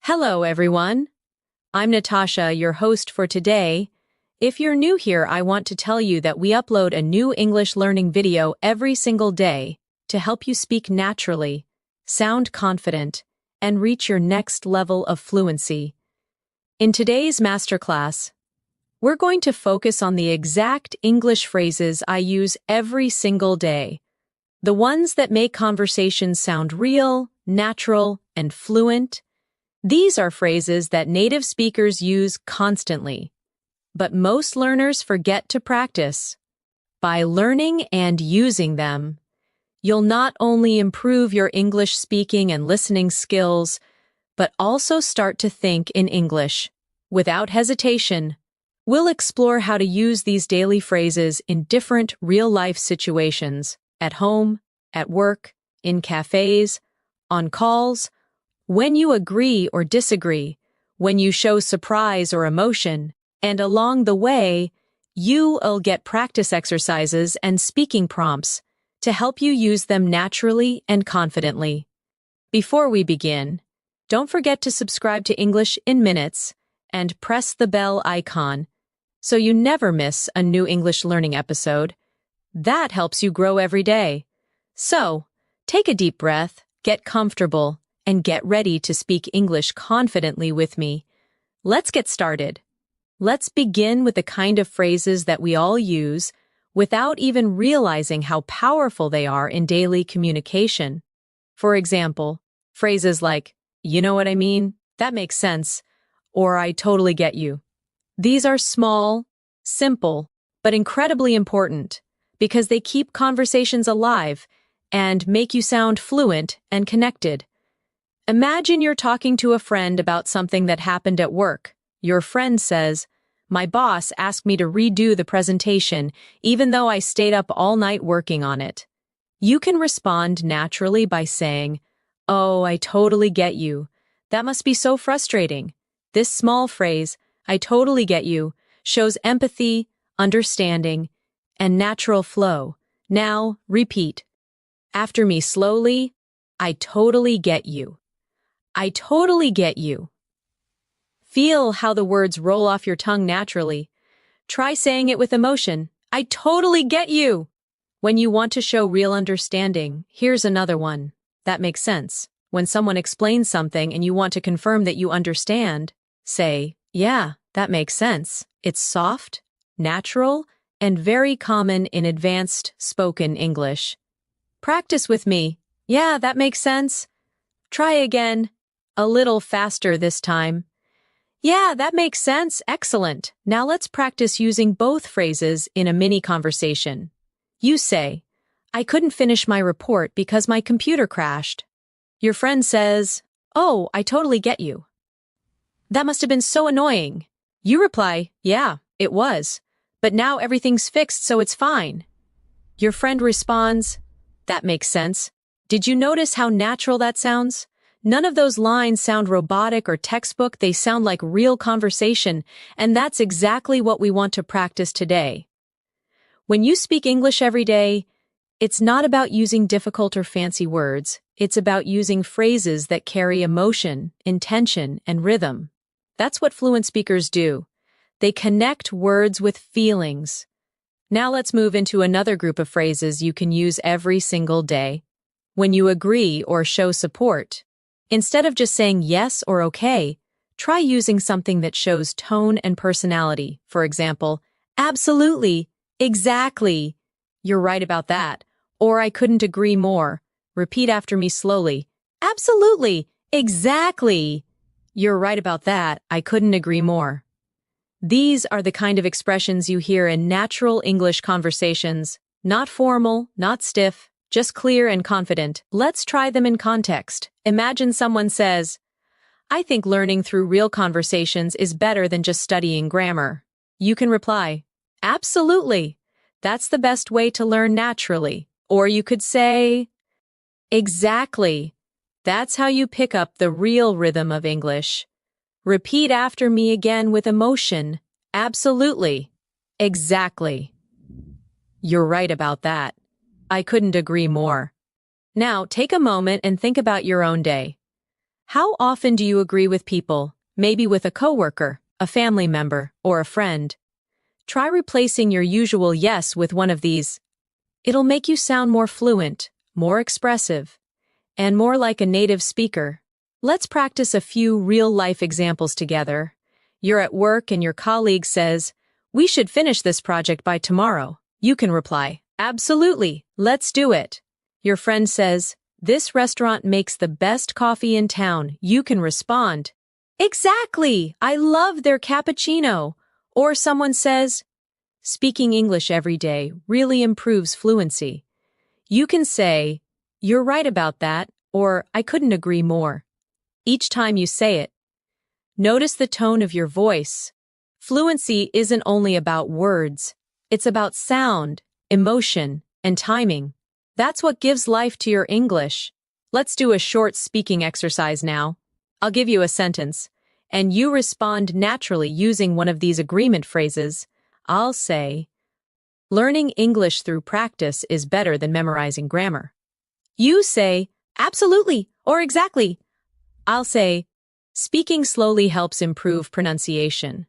Hello, everyone. I'm Natasha, your host for today. If you're new here, I want to tell you that we upload a new English learning video every single day to help you speak naturally, sound confident, and reach your next level of fluency. In today's masterclass, we're going to focus on the exact English phrases I use every single day, the ones that make conversations sound real, natural, and fluent. These are phrases that native speakers use constantly, but most learners forget to practice. By learning and using them, you'll not only improve your English speaking and listening skills, but also start to think in English. Without hesitation, we'll explore how to use these daily phrases in different real-life situations, at home, at work, in cafes, on calls, when you agree or disagree, when you show surprise or emotion, and along the way, you'll get practice exercises and speaking prompts to help you use them naturally and confidently. Before we begin, don't forget to subscribe to English in Minutes and press the bell icon so you never miss a new English learning episode. That helps you grow every day. So, take a deep breath, get comfortable, and get ready to speak English confidently with me. Let's get started. Let's begin with the kind of phrases that we all use without even realizing how powerful they are in daily communication. For example, phrases like, "You know what I mean? That makes sense," or "I totally get you." These are small, simple, but incredibly important because they keep conversations alive and make you sound fluent and connected. Imagine you're talking to a friend about something that happened at work. Your friend says, "My boss asked me to redo the presentation, even though I stayed up all night working on it." You can respond naturally by saying, "Oh, I totally get you. That must be so frustrating." This small phrase, "I totally get you," shows empathy, understanding, and natural flow. Now, repeat after me slowly. I totally get you. I totally get you. Feel how the words roll off your tongue naturally. Try saying it with emotion. I totally get you. When you want to show real understanding, here's another one. That makes sense. When someone explains something and you want to confirm that you understand, say, "Yeah, that makes sense." It's soft, natural, and very common in advanced spoken English. Practice with me. "Yeah, that makes sense." Try again. A little faster this time. "Yeah, that makes sense. Excellent." Now let's practice using both phrases in a mini conversation. You say, "I couldn't finish my report because my computer crashed." Your friend says, "Oh, I totally get you. That must have been so annoying." You reply, "Yeah, it was. But now everything's fixed, so it's fine." Your friend responds, "That makes sense." Did you notice how natural that sounds? None of those lines sound robotic or textbook, they sound like real conversation, and that's exactly what we want to practice today. When you speak English every day, it's not about using difficult or fancy words, it's about using phrases that carry emotion, intention, and rhythm. That's what fluent speakers do. They connect words with feelings. Now let's move into another group of phrases you can use every single day. When you agree or show support, instead of just saying yes or okay, try using something that shows tone and personality. For example, "Absolutely, exactly, you're right about that," or "I couldn't agree more." Repeat after me slowly. "Absolutely, exactly, you're right about that, I couldn't agree more." These are the kind of expressions you hear in natural English conversations, not formal, not stiff, just clear and confident. Let's try them in context. Imagine someone says, "I think learning through real conversations is better than just studying grammar." You can reply, "Absolutely. That's the best way to learn naturally." Or you could say, "Exactly. That's how you pick up the real rhythm of English." Repeat after me again with emotion. "Absolutely. Exactly. You're right about that. I couldn't agree more." Now, take a moment and think about your own day. How often do you agree with people, maybe with a coworker, a family member, or a friend? Try replacing your usual yes with one of these. It'll make you sound more fluent, more expressive, and more like a native speaker. Let's practice a few real-life examples together. You're at work and your colleague says, "We should finish this project by tomorrow." You can reply, "Absolutely, let's do it." Your friend says, "This restaurant makes the best coffee in town." You can respond, "Exactly, I love their cappuccino." Or someone says, "Speaking English every day really improves fluency." You can say, "You're right about that," or "I couldn't agree more." Each time you say it, notice the tone of your voice. Fluency isn't only about words, it's about sound, emotion, and timing. That's what gives life to your English. Let's do a short speaking exercise now. I'll give you a sentence, and you respond naturally using one of these agreement phrases. I'll say, "Learning English through practice is better than memorizing grammar." You say, "Absolutely," or "Exactly." I'll say, "Speaking slowly helps improve pronunciation."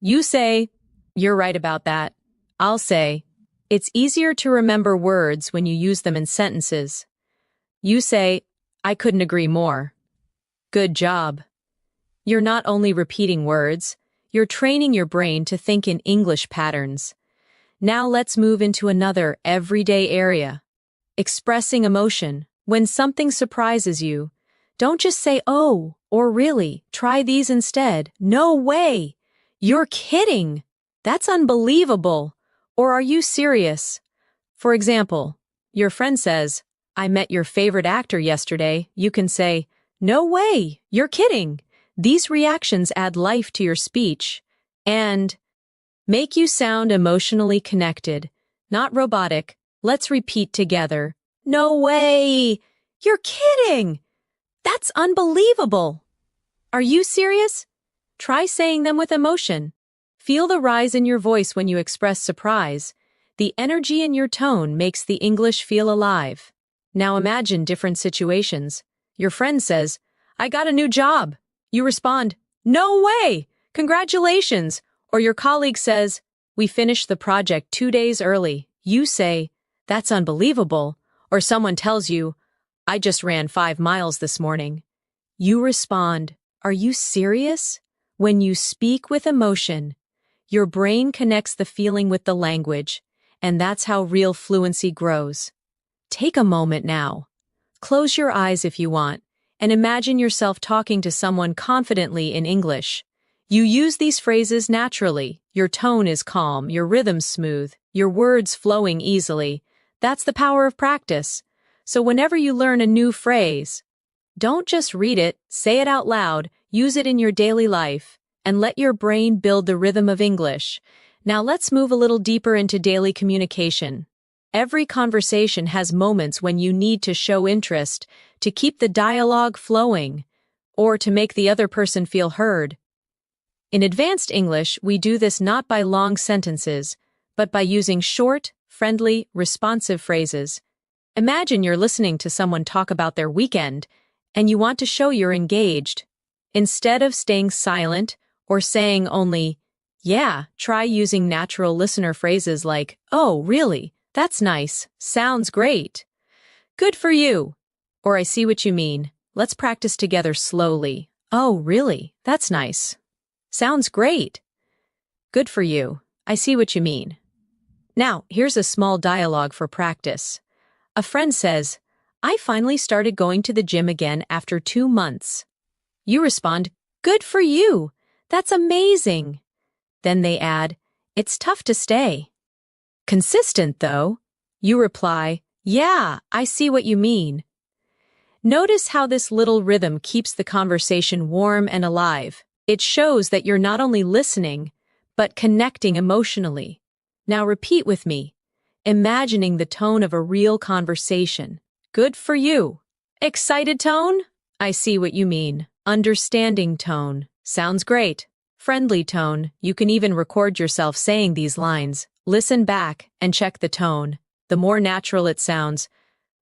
You say, "You're right about that." I'll say, "It's easier to remember words when you use them in sentences." You say, "I couldn't agree more." Good job. You're not only repeating words, you're training your brain to think in English patterns. Now let's move into another everyday area. Expressing emotion. When something surprises you, don't just say, "Oh," or "Really." Try these instead. "No way." "You're kidding." "That's unbelievable." Or "Are you serious?" For example, your friend says, "I met your favorite actor yesterday." You can say, "No way. You're kidding." These reactions add life to your speech and make you sound emotionally connected, not robotic. Let's repeat together. "No way. You're kidding. That's unbelievable." "Are you serious?" Try saying them with emotion. Feel the rise in your voice when you express surprise. The energy in your tone makes the English feel alive. Now imagine different situations. Your friend says, "I got a new job." You respond, "No way! Congratulations!" Or your colleague says, "We finished the project 2 days early." You say, "That's unbelievable." Or someone tells you, "I just ran 5 miles this morning." You respond, "Are you serious?" When you speak with emotion, your brain connects the feeling with the language, and that's how real fluency grows. Take a moment now. Close your eyes if you want, and imagine yourself talking to someone confidently in English. You use these phrases naturally. Your tone is calm, your rhythm smooth, your words flowing easily. That's the power of practice. So whenever you learn a new phrase, don't just read it, say it out loud, use it in your daily life, and let your brain build the rhythm of English. Now let's move a little deeper into daily communication. Every conversation has moments when you need to show interest, to keep the dialogue flowing, or to make the other person feel heard. In advanced English, we do this not by long sentences, but by using short, friendly, responsive phrases. Imagine you're listening to someone talk about their weekend, and you want to show you're engaged. Instead of staying silent or saying only, "Yeah," try using natural listener phrases like, "Oh, really? That's nice. Sounds great. Good for you." Or "I see what you mean. Let's practice together slowly." "Oh, really? That's nice. Sounds great. Good for you. I see what you mean." Now, here's a small dialogue for practice. A friend says, "I finally started going to the gym again after 2 months." You respond, "Good for you. That's amazing." Then they add, "It's tough to stay." "Consistent, though." You reply, "Yeah, I see what you mean." Notice how this little rhythm keeps the conversation warm and alive. It shows that you're not only listening, but connecting emotionally. Now repeat with me, imagining the tone of a real conversation. Good for you. Excited tone? I see what you mean. Understanding tone. Sounds great. Friendly tone. You can even record yourself saying these lines. Listen back and check the tone. The more natural it sounds,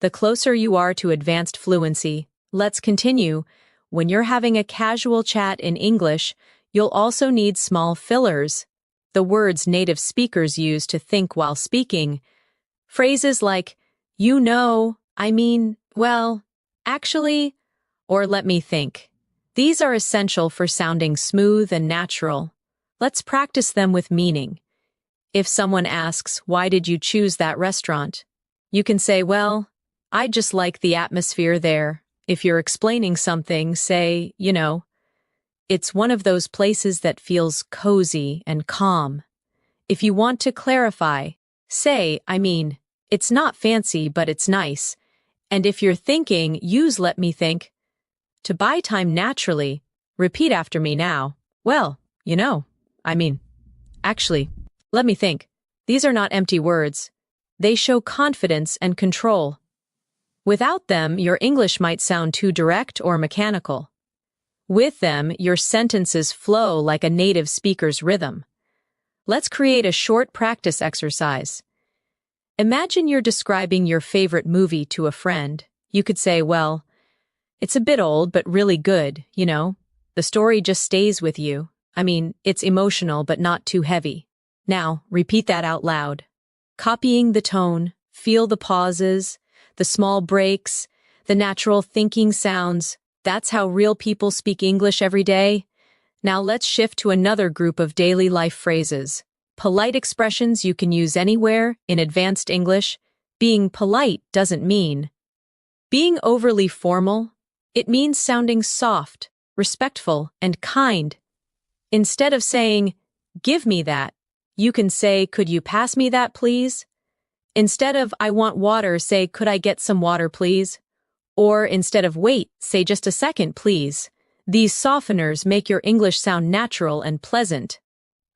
the closer you are to advanced fluency. Let's continue. when you're having a casual chat in English, you'll also need small fillers, the words native speakers use to think while speaking. Phrases like, you know, I mean, well, actually, or let me think. These are essential for sounding smooth and natural. Let's practice them with meaning. If someone asks, why did you choose that restaurant? You can say, well, I just like the atmosphere there. If you're explaining something, say, it's one of those places that feels cozy and calm. If you want to clarify, say, it's not fancy, but it's nice. And if you're thinking, use let me think. To buy time naturally, repeat after me now. Well, actually, let me think. These are not empty words. They show confidence and control. Without them, your English might sound too direct or mechanical. With them, your sentences flow like a native speaker's rhythm. Let's create a short practice exercise. Imagine you're describing your favorite movie to a friend. You could say, well, it's a bit old, but really good, The story just stays with you. It's emotional, but not too heavy. Now, repeat that out loud. Copying the tone, feel the pauses, the small breaks, the natural thinking sounds. That's how real people speak English every day. Now let's shift to another group of daily life phrases. Polite expressions you can use anywhere in advanced English. Being polite doesn't mean being overly formal. It means sounding soft, respectful, and kind. Instead of saying, give me that, you can say, could you pass me that, please? Instead of, I want water, say, could I get some water, please? Or instead of wait, say just a second, please. These softeners make your English sound natural and pleasant.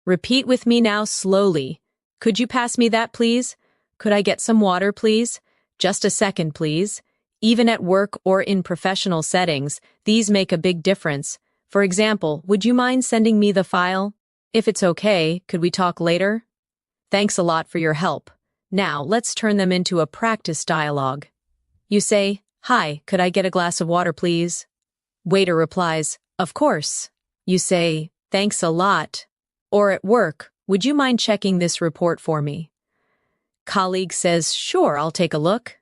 Repeat with me now slowly. Could you pass me that, please? Could I get some water, please? Just a second, please. Even at work or in professional settings, these make a big difference. For example, would you mind sending me the file? If it's okay, could we talk later? Thanks a lot for your help. Now, let's turn them into a practice dialogue. You say, hi, could I get a glass of water, please? Waiter replies, of course. You say, thanks a lot. Or at work, would you mind checking this report for me? Colleague says, sure, I'll take a look.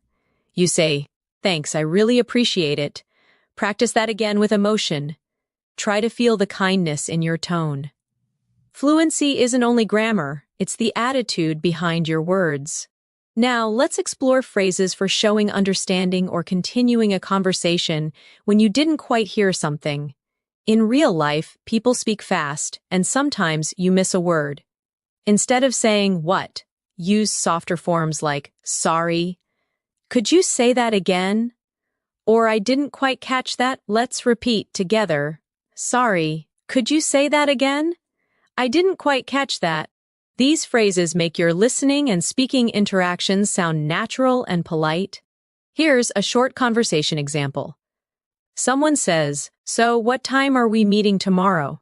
You say, thanks, I really appreciate it. Practice that again with emotion. Try to feel the kindness in your tone. Fluency isn't only grammar, it's the attitude behind your words. Now, let's explore phrases for showing understanding or continuing a conversation when you didn't quite hear something. In real life, people speak fast, and sometimes you miss a word. Instead of saying what, use softer forms like sorry. Could you say that again? Or I didn't quite catch that. Let's repeat together. Sorry. Could you say that again? I didn't quite catch that. These phrases make your listening and speaking interactions sound natural and polite. Here's a short conversation example. Someone says, so what time are we meeting tomorrow?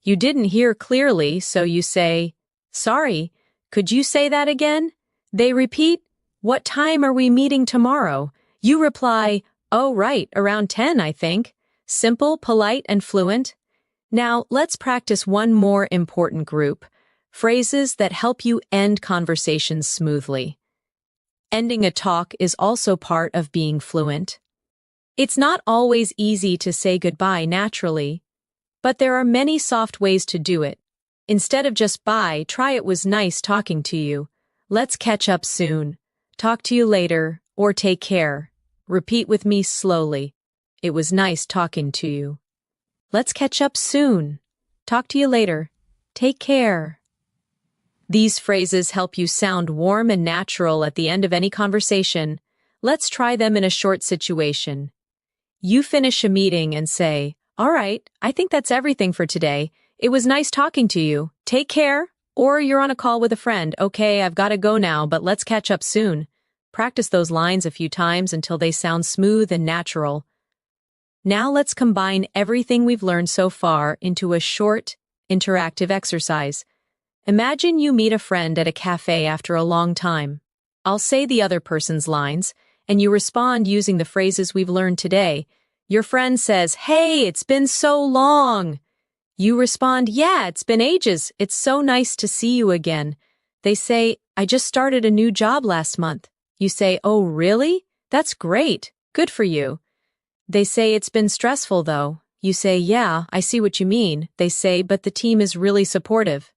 You didn't hear clearly, so you say, sorry, could you say that again? They repeat, what time are we meeting tomorrow? You reply, oh right, around 10, I think. Simple, polite, and fluent. Now, let's practice one more important group. Phrases that help you end conversations smoothly. Ending a talk is also part of being fluent. It's not always easy to say goodbye naturally, but there are many soft ways to do it. Instead of just bye, try it was nice talking to you. Let's catch up soon. Talk to you later, or take care. Repeat with me slowly. It was nice talking to you. Let's catch up soon. Talk to you later. Take care. These phrases help you sound warm and natural at the end of any conversation. Let's try them in a short situation. You finish a meeting and say, all right, I think that's everything for today. It was nice talking to you. Take care. Or you're on a call with a friend. Okay, I've got to go now, but let's catch up soon. Practice those lines a few times until they sound smooth and natural. Now let's combine everything we've learned so far into a short, interactive exercise. Imagine you meet a friend at a cafe after a long time. I'll say the other person's lines, and you respond using the phrases we've learned today. Your friend says, "Hey, it's been so long." You respond, "Yeah, it's been ages. It's so nice to see you again." They say, "I just started a new job last month." You say, "Oh, really? That's great. Good for you." They say, "It's been stressful though." You say, "Yeah, I see what you mean." They say, "But the team is really supportive."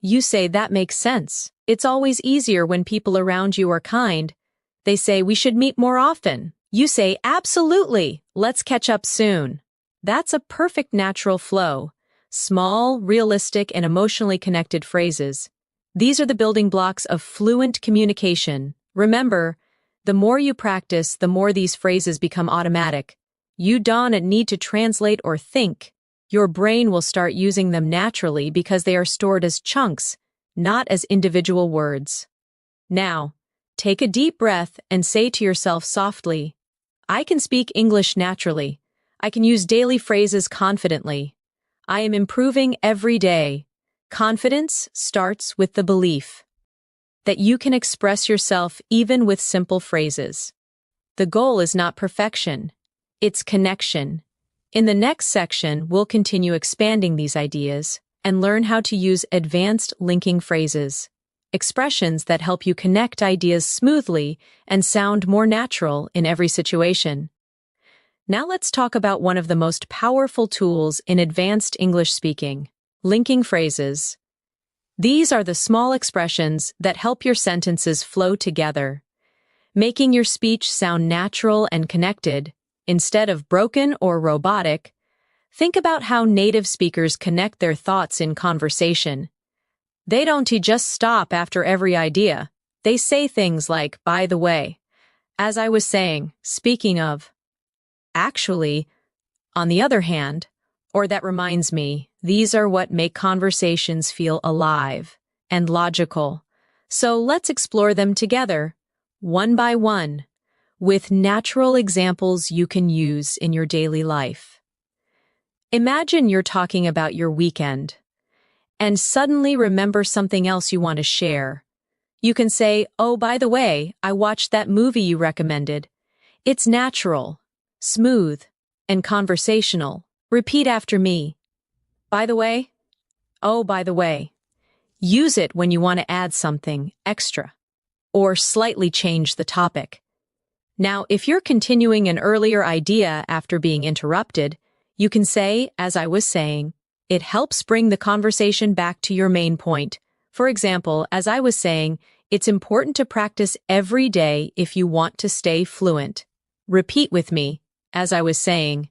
You say, "That makes sense. It's always easier when people around you are kind." They say, "We should meet more often." You say, "Absolutely. Let's catch up soon." That's a perfect natural flow. Small, realistic, and emotionally connected phrases. These are the building blocks of fluent communication. Remember, the more you practice, the more these phrases become automatic. You don't need to translate or think. Your brain will start using them naturally because they are stored as chunks, not as individual words. Now, take a deep breath and say to yourself softly, "I can speak English naturally. I can use daily phrases confidently. I am improving every day." Confidence starts with the belief that you can express yourself even with simple phrases. The goal is not perfection, it's connection. In the next section, we'll continue expanding these ideas and learn how to use advanced linking phrases, expressions that help you connect ideas smoothly and sound more natural in every situation. Now let's talk about one of the most powerful tools in advanced English speaking, linking phrases. These are the small expressions that help your sentences flow together, making your speech sound natural and connected, instead of broken or robotic. Think about how native speakers connect their thoughts in conversation. They don't just stop after every idea. They say things like, "By the way," "as I was saying," "speaking of," "actually," "on the other hand," or "that reminds me." These are what make conversations feel alive and logical. So let's explore them together, one by one, with natural examples you can use in your daily life. Imagine you're talking about your weekend and suddenly remember something else you want to share. You can say, "Oh, by the way, I watched that movie you recommended." It's natural, smooth, and conversational. Repeat after me. By the way, oh, by the way. Use it when you want to add something extra or slightly change the topic. Now, if you're continuing an earlier idea after being interrupted, you can say, "As I was saying." It helps bring the conversation back to your main point. For example, "As I was saying, it's important to practice every day if you want to stay fluent." Repeat with me, "As I was saying."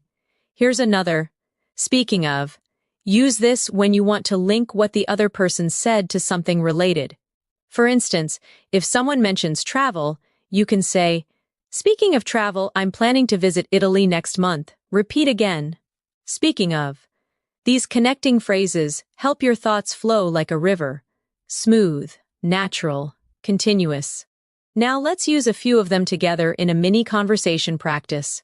Here's another. Speaking of, use this when you want to link what the other person said to something related. For instance, if someone mentions travel, you can say, "Speaking of travel, I'm planning to visit Italy next month." Repeat again. "Speaking of." These connecting phrases help your thoughts flow like a river. Smooth, natural, continuous. Now let's use a few of them together in a mini conversation practice.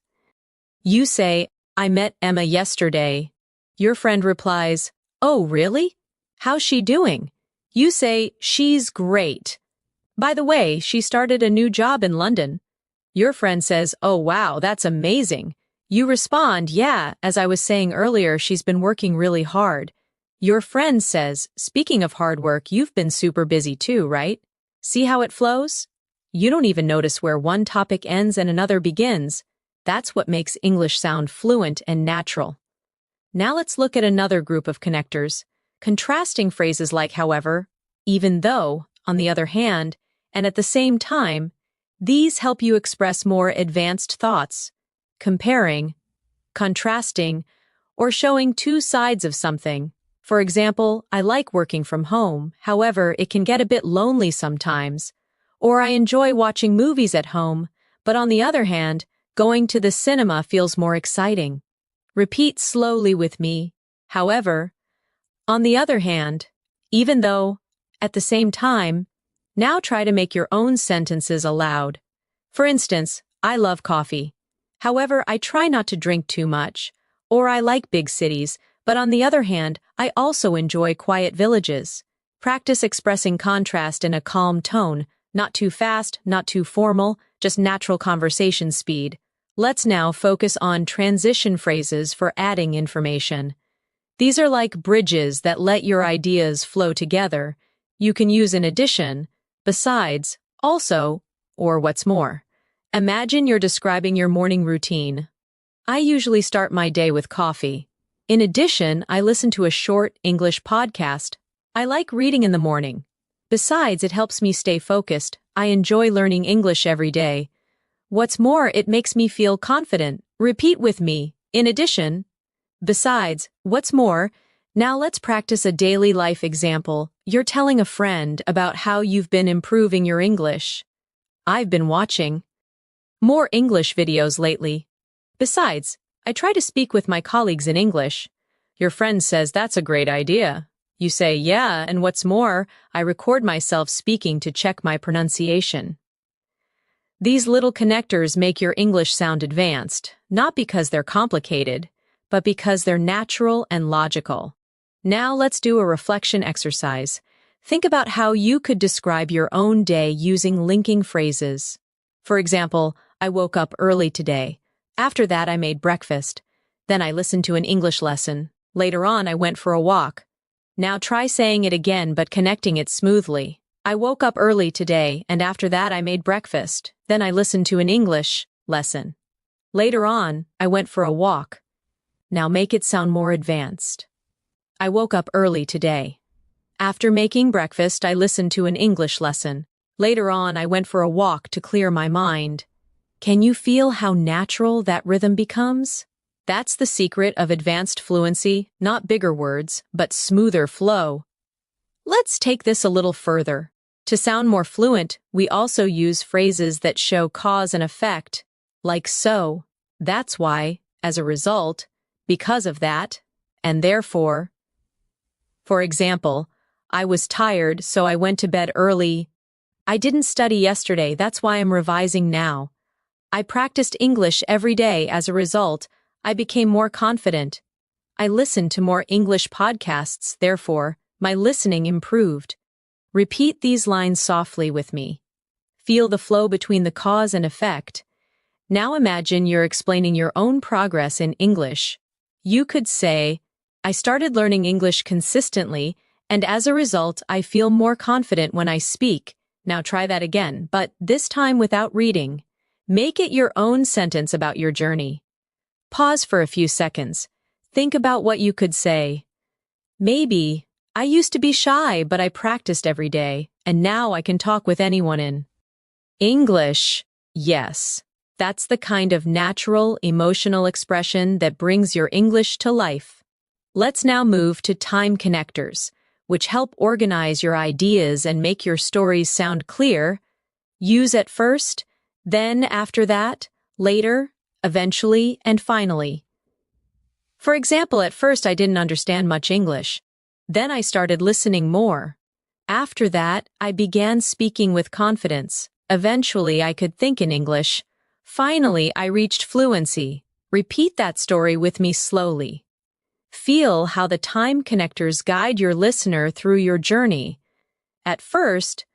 You say, "I met Emma yesterday." Your friend replies, "Oh, really? How's she doing?" You say, "She's great. By the way, she started a new job in London." Your friend says, "Oh, wow, that's amazing." You respond, "Yeah, as I was saying earlier, she's been working really hard." Your friend says, "Speaking of hard work, you've been super busy too, right?" See how it flows? You don't even notice where one topic ends and another begins. That's what makes English sound fluent and natural. Now let's look at another group of connectors, contrasting phrases like "however," "even though," "on the other hand," and "at the same time." These help you express more advanced thoughts, comparing, contrasting, or showing two sides of something. For example, "I like working from home, however, it can get a bit lonely sometimes." Or, "I enjoy watching movies at home, but on the other hand, going to the cinema feels more exciting." Repeat slowly with me. "However," "on the other hand," "even though," "at the same time." Now try to make your own sentences aloud. For instance, "I love coffee. However, I try not to drink too much." Or, "I like big cities, but on the other hand, I also enjoy quiet villages." Practice expressing contrast in a calm tone, not too fast, not too formal, just natural conversation speed. Let's now focus on transition phrases for adding information. These are like bridges that let your ideas flow together. You can use in addition, besides, also, or what's more. Imagine you're describing your morning routine. I usually start my day with coffee. In addition, I listen to a short English podcast. I like reading in the morning. Besides, it helps me stay focused. I enjoy learning English every day. What's more, it makes me feel confident. Repeat with me. In addition, besides, what's more. Now let's practice a daily life example. You're telling a friend about how you've been improving your English. I've been watching more English videos lately. Besides, I try to speak with my colleagues in English. Your friend says that's a great idea. You say, yeah, and what's more, I record myself speaking to check my pronunciation. These little connectors make your English sound advanced, not because they're complicated, but because they're natural and logical. Now let's do a reflection exercise. Think about how you could describe your own day using linking phrases. For example, I woke up early today. After that, I made breakfast. Then I listened to an English lesson. Later on, I went for a walk. Now try saying it again but connecting it smoothly. I woke up early today, and after that I made breakfast. Then I listened to an English lesson. Later on, I went for a walk. Now make it sound more advanced. I woke up early today. After making breakfast, I listened to an English lesson. Later on, I went for a walk to clear my mind. Can you feel how natural that rhythm becomes? That's the secret of advanced fluency, not bigger words, but smoother flow. Let's take this a little further. To sound more fluent, we also use phrases that show cause and effect, like so, that's why, as a result, because of that, and therefore. For example, I was tired, so I went to bed early. I didn't study yesterday, that's why I'm revising now. I practiced English every day, as a result, I became more confident. I listened to more English podcasts, therefore, my listening improved. Repeat these lines softly with me. Feel the flow between the cause and effect. Now imagine you're explaining your own progress in English. You could say, I started learning English consistently, and as a result, I feel more confident when I speak. Now try that again, but this time without reading. Make it your own sentence about your journey. Pause for a few seconds. Think about what you could say. Maybe, I used to be shy, but I practiced every day, and now I can talk with anyone in English. Yes, that's the kind of natural, emotional expression that brings your English to life. Let's now move to time connectors, which help organize your ideas and make your stories sound clear. Use at first, then after that, later, eventually, and finally. For example, at first I didn't understand much English. Then I started listening more. After that, I began speaking with confidence. Eventually, I could think in English. Finally, I reached fluency. Repeat that story with me slowly. Feel how the time connectors guide your listener through your journey. At first,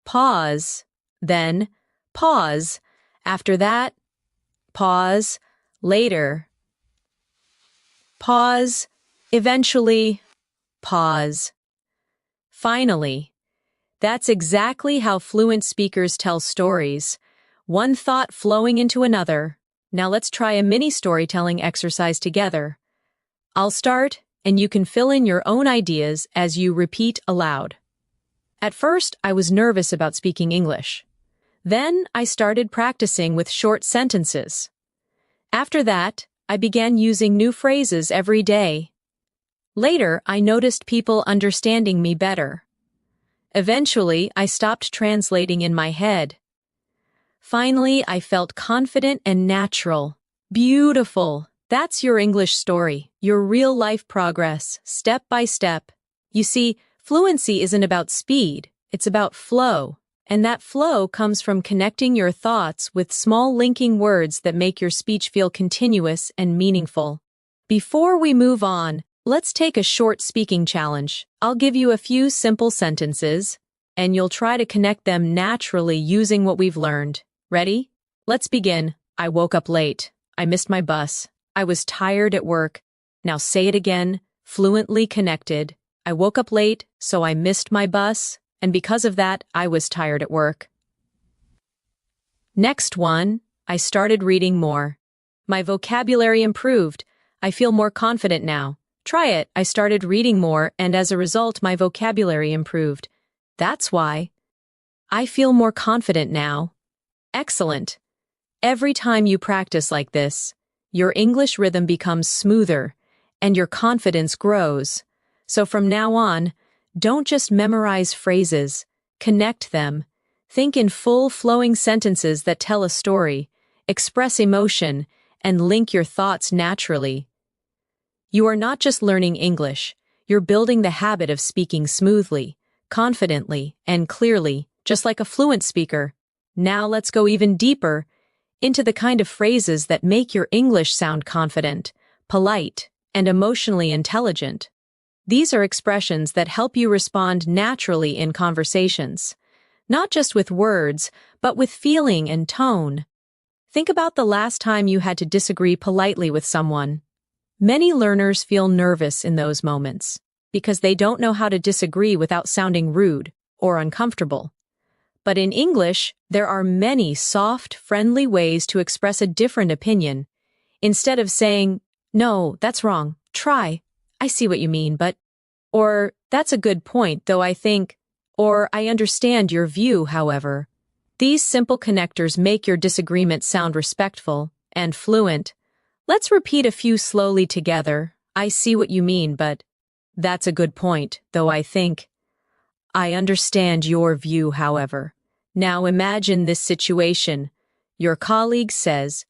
pause, then pause. After that, pause, later. Pause, eventually, pause. Finally. That's exactly how fluent speakers tell stories. One thought flowing into another. Now let's try a mini storytelling exercise together. I'll start, and you can fill in your own ideas as you repeat aloud. At first, I was nervous about speaking English. Then I started practicing with short sentences. After that, I began using new phrases every day. Later, I noticed people understanding me better. Eventually, I stopped translating in my head. Finally, I felt confident and natural. Beautiful. That's your English story, your real-life progress, step by step. You see, fluency isn't about speed, it's about flow. And that flow comes from connecting your thoughts with small linking words that make your speech feel continuous and meaningful. Before we move on, let's take a short speaking challenge. I'll give you a few simple sentences, and you'll try to connect them naturally using what we've learned. Ready? Let's begin. I woke up late. I missed my bus. I was tired at work. Now say it again, fluently connected. I woke up late, so I missed my bus, and because of that, I was tired at work. Next one, I started reading more. My vocabulary improved. I feel more confident now. Try it. I started reading more, and as a result, my vocabulary improved. That's why. I feel more confident now. Excellent. Every time you practice like this, your English rhythm becomes smoother, and your confidence grows. So from now on, don't just memorize phrases, connect them. Think in full flowing sentences that tell a story, express emotion, and link your thoughts naturally. You are not just learning English, you're building the habit of speaking smoothly, confidently, and clearly, just like a fluent speaker. Now let's go even deeper into the kind of phrases that make your English sound confident, polite, and emotionally intelligent. These are expressions that help you respond naturally in conversations, not just with words, but with feeling and tone. Think about the last time you had to disagree politely with someone. Many learners feel nervous in those moments because they don't know how to disagree without sounding rude or uncomfortable. But in English, there are many soft, friendly ways to express a different opinion. Instead of saying, "No, that's wrong, try, I see what you mean, but," or "That's a good point, though I think," or "I understand your view, however." These simple connectors make your disagreement sound respectful and fluent. Let's repeat a few slowly together. I see what you mean, but that's a good point, though I think. I understand your view, however. Now imagine this situation. Your colleague says,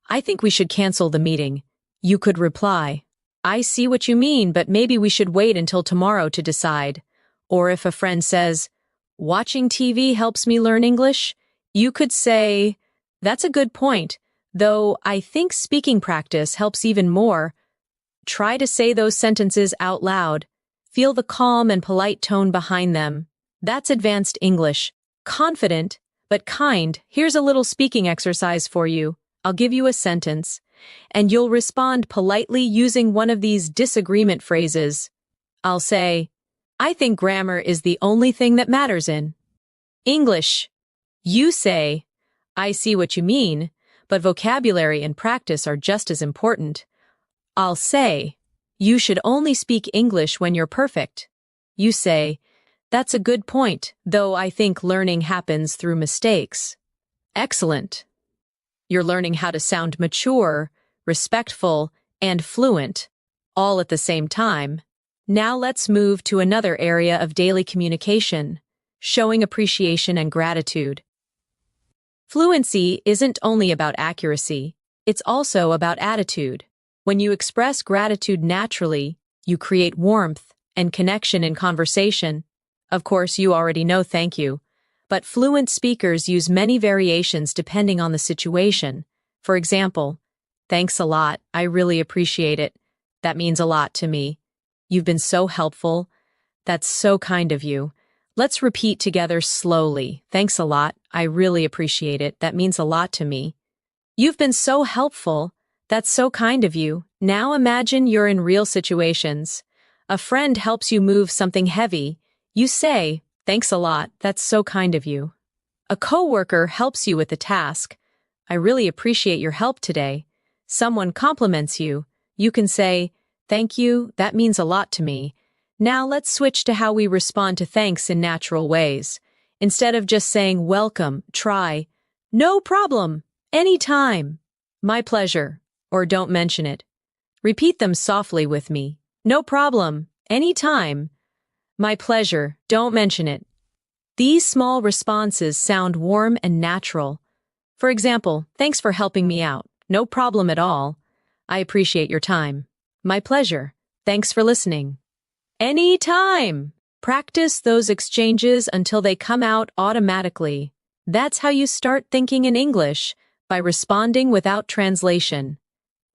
"I think we should cancel the meeting." You could reply, "I see what you mean, but maybe we should wait until tomorrow to decide." Or if a friend says, "Watching TV helps me learn English," you could say, "That's a good point, though I think speaking practice helps even more." Try to say those sentences out loud. Feel the calm and polite tone behind them. That's advanced English. Confident, but kind. Here's a little speaking exercise for you. I'll give you a sentence, and you'll respond politely using one of these disagreement phrases. I'll say, "I think grammar is the only thing that matters in English." You say, "I see what you mean, but vocabulary and practice are just as important." I'll say, "You should only speak English when you're perfect." You say, "That's a good point, though I think learning happens through mistakes." Excellent. You're learning how to sound mature, respectful, and fluent, all at the same time. Now let's move to another area of daily communication, showing appreciation and gratitude. Fluency isn't only about accuracy, it's also about attitude. When you express gratitude naturally, you create warmth and connection in conversation. Of course, you already know thank you, but fluent speakers use many variations depending on the situation. For example, "Thanks a lot, I really appreciate it. That means a lot to me. You've been so helpful. That's so kind of you." Let's repeat together slowly. "Thanks a lot, I really appreciate it. That means a lot to me. You've been so helpful. That's so kind of you." Now imagine you're in real situations. A friend helps you move something heavy. You say, "Thanks a lot, that's so kind of you." A coworker helps you with a task. "I really appreciate your help today." Someone compliments you. You can say, "Thank you, that means a lot to me." Now let's switch to how we respond to thanks in natural ways. Instead of just saying welcome, try, "No problem, anytime," "My pleasure," or "Don't mention it." Repeat them softly with me. "No problem, anytime," "My pleasure, don't mention it." These small responses sound warm and natural. For example, "Thanks for helping me out. No problem at all. I appreciate your time." "My pleasure. Thanks for listening." Any time. Practice those exchanges until they come out automatically. That's how you start thinking in English, by responding without translation.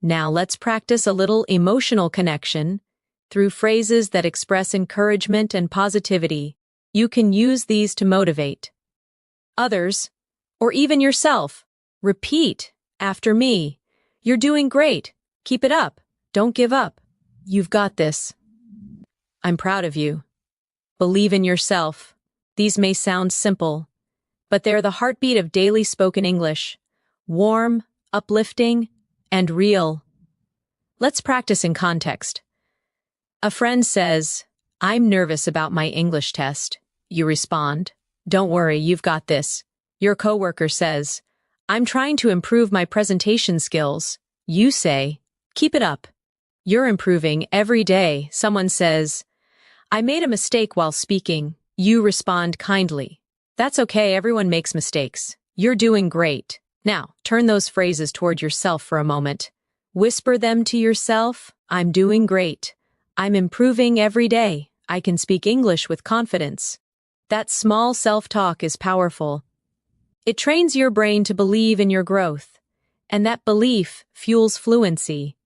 Now let's practice a little emotional connection through phrases that express encouragement and positivity. You can use these to motivate others, or even yourself. Repeat after me. You're doing great. Keep it up. Don't give up. You've got this. I'm proud of you. Believe in yourself. These may sound simple, but they're the heartbeat of daily spoken English. Warm, uplifting, and real. Let's practice in context. A friend says, "I'm nervous about my English test." You respond, "Don't worry, you've got this." Your coworker says, "I'm trying to improve my presentation skills." You say, "Keep it up. You're improving every day." Someone says, "I made a mistake while speaking." You respond kindly, "That's okay, everyone makes mistakes. You're doing great." Now, turn those phrases toward yourself for a moment. Whisper them to yourself. I'm doing great. I'm improving every day. I can speak English with confidence. That small self-talk is powerful. It trains your brain to believe in your growth, and that belief fuels fluency.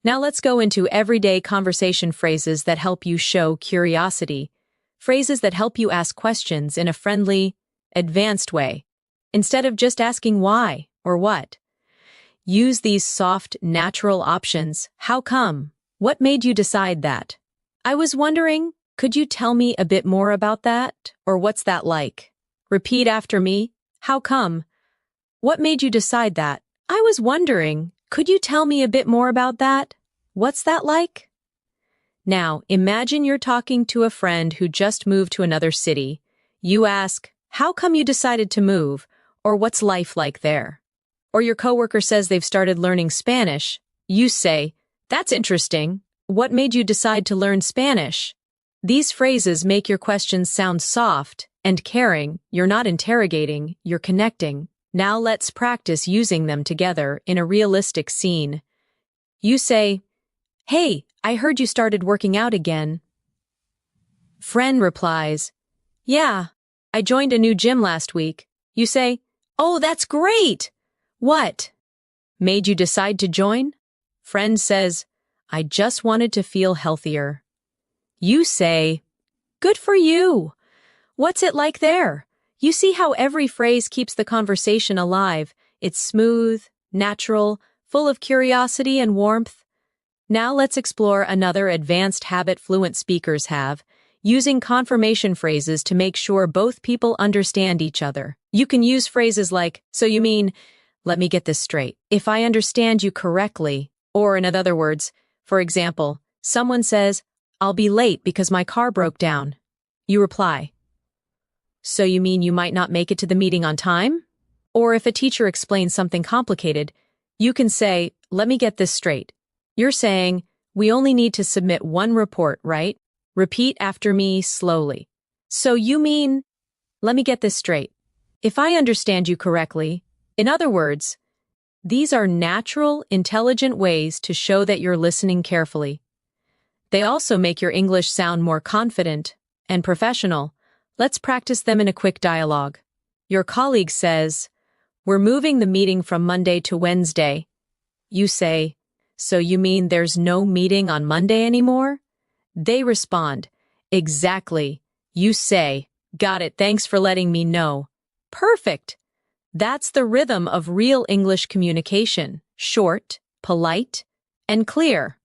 Now let's go into everyday conversation phrases that help you show curiosity, phrases that help you ask questions in a friendly, advanced way, instead of just asking why or what. Use these soft, natural options. How come? What made you decide that? I was wondering, could you tell me a bit more about that? Or what's that like? Repeat after me. How come? What made you decide that? I was wondering, could you tell me a bit more about that? What's that like? Now, imagine you're talking to a friend who just moved to another city. You ask, how come you decided to move? Or what's life like there? Or your coworker says they've started learning Spanish. You say, that's interesting. What made you decide to learn Spanish? These phrases make your questions sound soft and caring. You're not interrogating, you're connecting. Now let's practice using them together in a realistic scene. You say, "Hey, I heard you started working out again." Friend replies, "Yeah, I joined a new gym last week." You say, "Oh, that's great! What made you decide to join?" Friend says, "I just wanted to feel healthier." You say, "Good for you! What's it like there?" You see how every phrase keeps the conversation alive. It's smooth, natural, full of curiosity and warmth. Now let's explore another advanced habit fluent speakers have, using confirmation phrases to make sure both people understand each other. You can use phrases like, "So you mean," "Let me get this straight," "If I understand you correctly," or in other words, for example, someone says, "I'll be late because my car broke down." You reply, "So you mean you might not make it to the meeting on time?" Or if a teacher explains something complicated, you can say, "Let me get this straight." You're saying, "We only need to submit one report, right?" Repeat after me slowly. "So you mean," "Let me get this straight." "If I understand you correctly." In other words, these are natural, intelligent ways to show that you're listening carefully. They also make your English sound more confident and professional. Let's practice them in a quick dialogue. Your colleague says, "We're moving the meeting from Monday to Wednesday." You say, "So you mean there's no meeting on Monday anymore?" They respond, "Exactly." You say, "Got it, thanks for letting me know." Perfect! That's the rhythm of real English communication. Short, polite, and clear.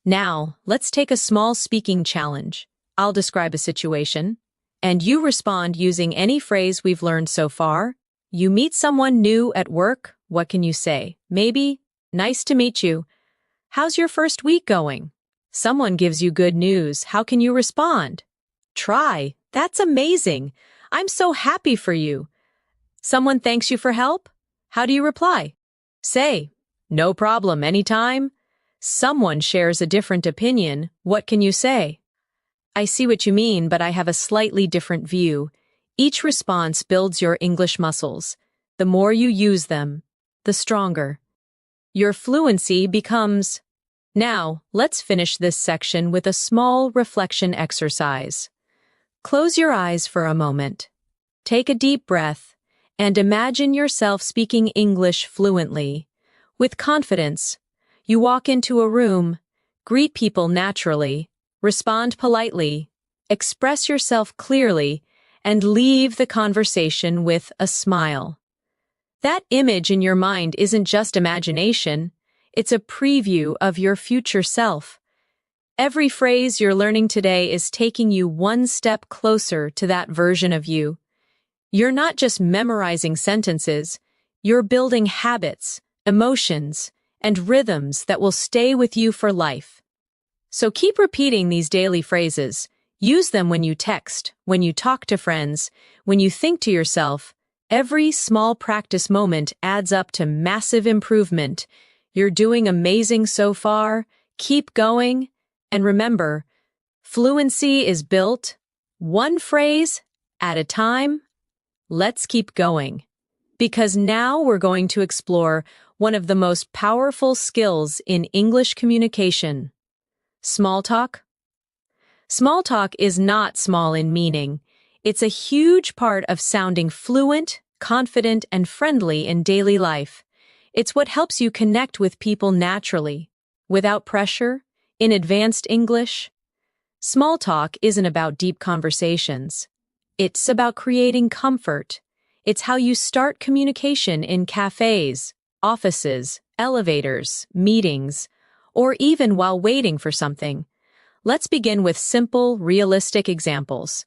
Now, let's take a small speaking challenge. I'll describe a situation, and you respond using any phrase we've learned so far. You meet someone new at work. What can you say? Maybe, "Nice to meet you. How's your first week going?" Someone gives you good news. How can you respond? Try. "That's amazing. I'm so happy for you." Someone thanks you for help? How do you reply? Say, "No problem, anytime." Someone shares a different opinion. What can you say? "I see what you mean, but I have a slightly different view." Each response builds your English muscles. The more you use them, the stronger your fluency becomes. Now, let's finish this section with a small reflection exercise. Close your eyes for a moment. Take a deep breath and imagine yourself speaking English fluently. With confidence, you walk into a room, greet people naturally, respond politely, express yourself clearly, and leave the conversation with a smile. That image in your mind isn't just imagination, it's a preview of your future self. Every phrase you're learning today is taking you one step closer to that version of you. You're not just memorizing sentences, you're building habits, emotions, and rhythms that will stay with you for life. So keep repeating these daily phrases. Use them when you text, when you talk to friends, when you think to yourself. Every small practice moment adds up to massive improvement. You're doing amazing so far. Keep going. And remember, fluency is built one phrase at a time. Let's keep going. Because now we're going to explore one of the most powerful skills in English communication. Small talk. Small talk is not small in meaning. It's a huge part of sounding fluent, confident, and friendly in daily life. It's what helps you connect with people naturally, without pressure, in advanced English. Small talk isn't about deep conversations. It's about creating comfort. It's how you start communication in cafes, offices, elevators, meetings, or even while waiting for something. Let's begin with simple, realistic examples.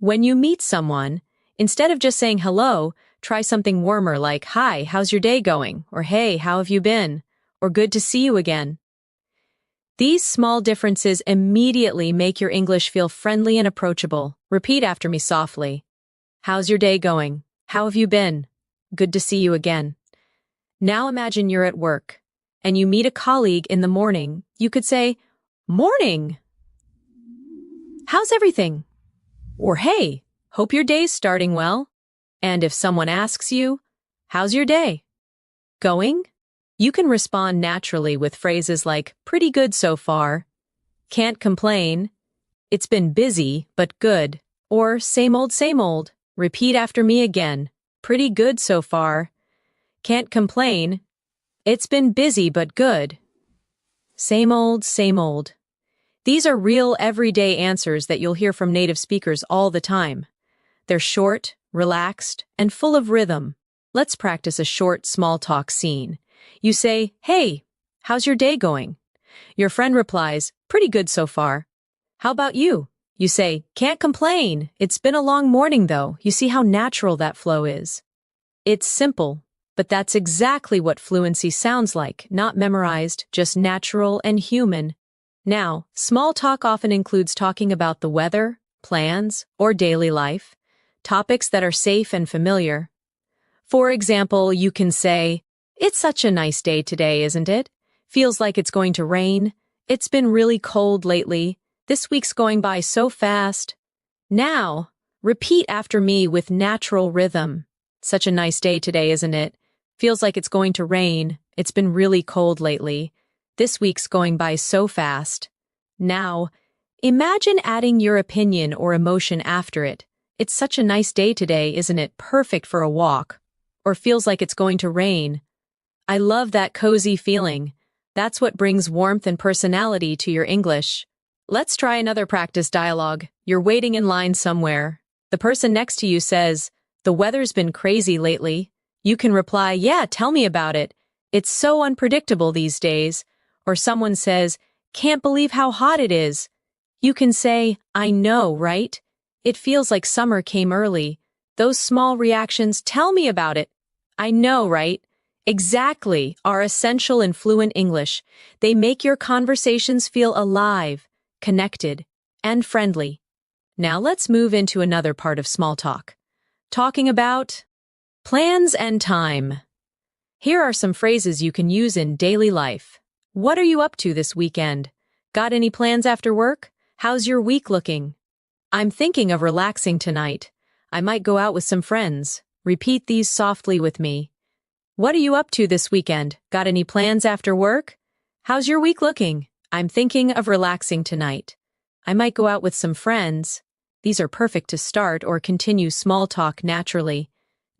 When you meet someone, instead of just saying hello, try something warmer like, "Hi, how's your day going?" Or "Hey, how have you been?" Or "Good to see you again." These small differences immediately make your English feel friendly and approachable. Repeat after me softly. How's your day going? How have you been? Good to see you again. Now imagine you're at work, and you meet a colleague in the morning. You could say, "Morning! How's everything?" Or "Hey, hope your day's starting well." And if someone asks you, "How's your day going?" You can respond naturally with phrases like, "Pretty good so far," "Can't complain," "It's been busy, but good," or same old, same old." Repeat after me again. Pretty good so far. Can't complain. It's been busy, but good. Same old, same old. These are real everyday answers that you'll hear from native speakers all the time. They're short, relaxed, and full of rhythm. Let's practice a short small talk scene. You say, "Hey, how's your day going?" Your friend replies, "Pretty good so far." "How about you?" You say, "Can't complain. It's been a long morning though." You see how natural that flow is. It's simple, but that's exactly what fluency sounds like, not memorized, just natural and human. Now, small talk often includes talking about the weather, plans, or daily life, topics that are safe and familiar. For example, you can say, "It's such a nice day today, isn't it? Feels like it's going to rain. It's been really cold lately. This week's going by so fast." Now, repeat after me with natural rhythm. "Such a nice day today, isn't it? Feels like it's going to rain. It's been really cold lately. This week's going by so fast." Now, imagine adding your opinion or emotion after it. "It's such a nice day today, isn't it? Perfect for a walk." Or "Feels like it's going to rain." I love that cozy feeling. That's what brings warmth and personality to your English. Let's try another practice dialogue. You're waiting in line somewhere. The person next to you says, "The weather's been crazy lately." You can reply, "Yeah, tell me about it. It's so unpredictable these days." Or someone says, "Can't believe how hot it is." You can say, "I know, right? It feels like summer came early." Those small reactions, "Tell me about it." "I know, right?" Exactly, are essential in fluent English. They make your conversations feel alive, connected, and friendly. Now let's move into another part of small talk. Talking about plans and time. Here are some phrases you can use in daily life. What are you up to this weekend? Got any plans after work? How's your week looking? I'm thinking of relaxing tonight. I might go out with some friends. Repeat these softly with me. What are you up to this weekend? Got any plans after work? How's your week looking? I'm thinking of relaxing tonight. I might go out with some friends. These are perfect to start or continue small talk naturally.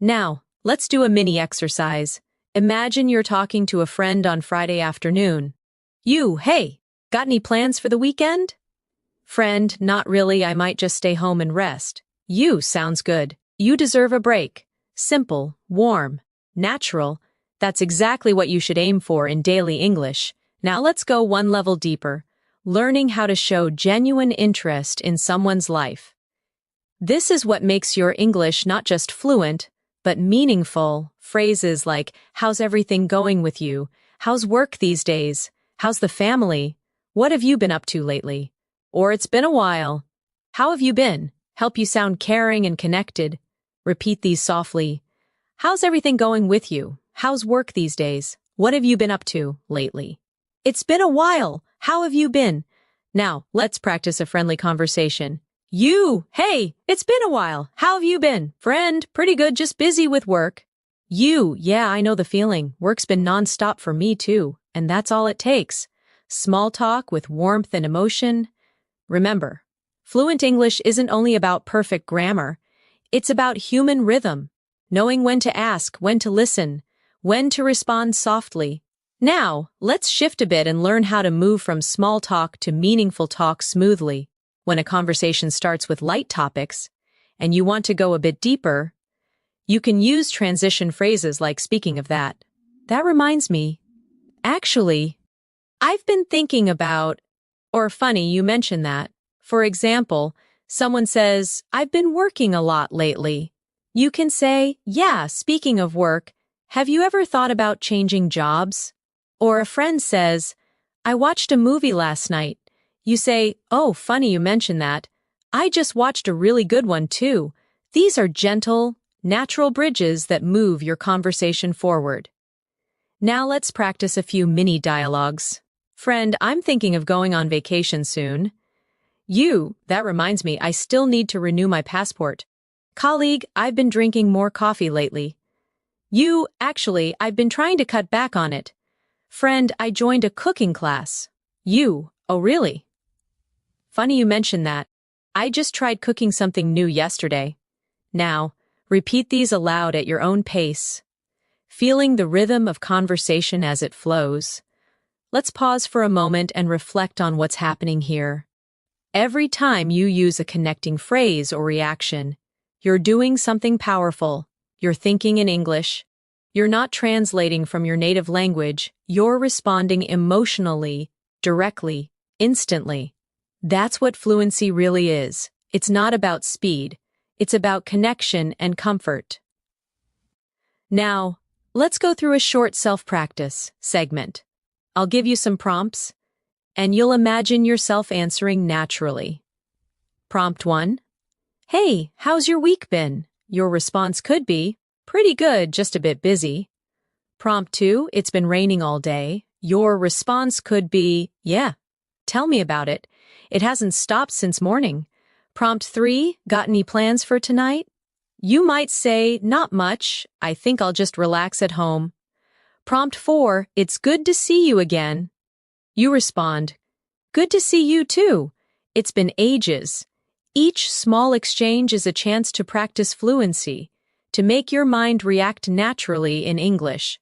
Now, let's do a mini exercise. Imagine you're talking to a friend on Friday afternoon. You, "Hey, got any plans for the weekend?" Friend, "Not really, I might just stay home and rest." You, "Sounds good. You deserve a break." Simple, warm. natural. That's exactly what you should aim for in daily English. Now let's go one level deeper, learning how to show genuine interest in someone's life. This is what makes your English not just fluent, but meaningful. Phrases like, "How's everything going with you? How's work these days? How's the family? What have you been up to lately?" Or "It's been a while. How have you been?" help you sound caring and connected. Repeat these softly. "How's everything going with you? How's work these days? What have you been up to lately? It's been a while. How have you been?" Now, let's practice a friendly conversation. You, "Hey, it's been a while. How have you been?" Friend, "Pretty good, just busy with work." You, "Yeah, I know the feeling. Work's been nonstop for me too, and that's all it takes." Small talk with warmth and emotion. Remember, fluent English isn't only about perfect grammar. It's about human rhythm, knowing when to ask, when to listen, when to respond softly. Now, let's shift a bit and learn how to move from small talk to meaningful talk smoothly. When a conversation starts with light topics, and you want to go a bit deeper, you can use transition phrases like "Speaking of that. That reminds me. Actually, I've been thinking about," or "Funny you mentioned that." For example, someone says, "I've been working a lot lately." You can say, "Yeah, speaking of work, have you ever thought about changing jobs?" Or a friend says, "I watched a movie last night." You say, "Oh, funny you mentioned that. I just watched a really good one too." These are gentle, natural bridges that move your conversation forward. Now let's practice a few mini dialogues. Friend, "I'm thinking of going on vacation soon." You, "That reminds me, I still need to renew my passport." Colleague, "I've been drinking more coffee lately." You, "Actually, I've been trying to cut back on it." Friend, "I joined a cooking class." You, "Oh really? Funny you mentioned that. I just tried cooking something new yesterday." Now, repeat these aloud at your own pace, feeling the rhythm of conversation as it flows. Let's pause for a moment and reflect on what's happening here. Every time you use a connecting phrase or reaction, you're doing something powerful. You're thinking in English. You're not translating from your native language. You're responding emotionally, directly, instantly. That's what fluency really is. It's not about speed. It's about connection and comfort. Now, let's go through a short self-practice segment. I'll give you some prompts, and you'll imagine yourself answering naturally. Prompt 1. "Hey, how's your week been?" Your response could be, "Pretty good, just a bit busy." Prompt 2. "It's been raining all day." Your response could be, "Yeah, tell me about it. It hasn't stopped since morning." Prompt 3. "Got any plans for tonight?" You might say, "Not much. I think I'll just relax at home." Prompt 4. "It's good to see you again." You respond, "Good to see you too. It's been ages." Each small exchange is a chance to practice fluency, to make your mind react naturally in English.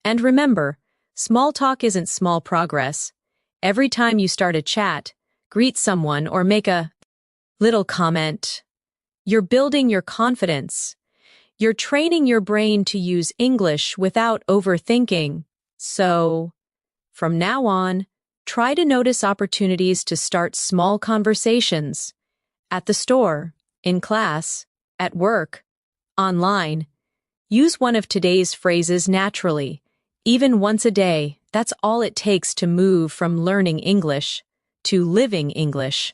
And remember, small talk isn't small progress. Every time you start a chat, greet someone, or make a little comment, you're building your confidence. You're training your brain to use English without overthinking. So, from now on, try to notice opportunities to start small conversations. At the store, in class, at work, online. Use one of today's phrases naturally. Even once a day, that's all it takes to move from learning English to living English.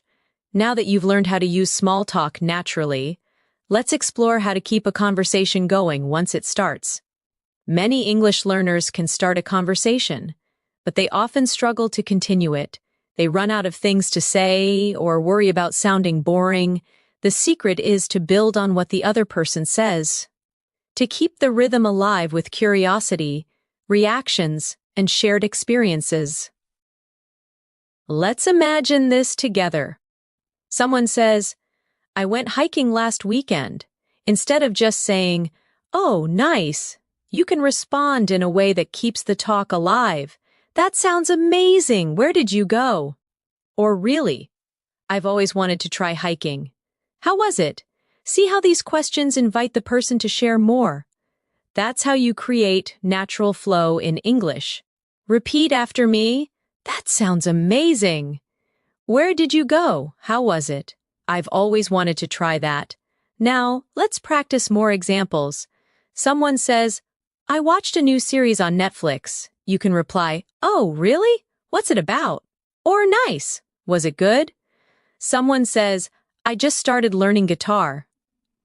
Now that you've learned how to use small talk naturally, let's explore how to keep a conversation going once it starts. Many English learners can start a conversation, but they often struggle to continue it. They run out of things to say or worry about sounding boring. The secret is to build on what the other person says, to keep the rhythm alive with curiosity, reactions, and shared experiences. Let's imagine this together. Someone says, "I went hiking last weekend." Instead of just saying, "Oh, nice," you can respond in a way that keeps the talk alive. "That sounds amazing. Where did you go?" Or "Really? I've always wanted to try hiking. How was it?" See how these questions invite the person to share more. That's how you create natural flow in English. Repeat after me. That sounds amazing. Where did you go? How was it? I've always wanted to try that. Now, let's practice more examples. Someone says, I watched a new series on Netflix. You can reply, oh, really? What's it about? Or nice. Was it good? Someone says, I just started learning guitar.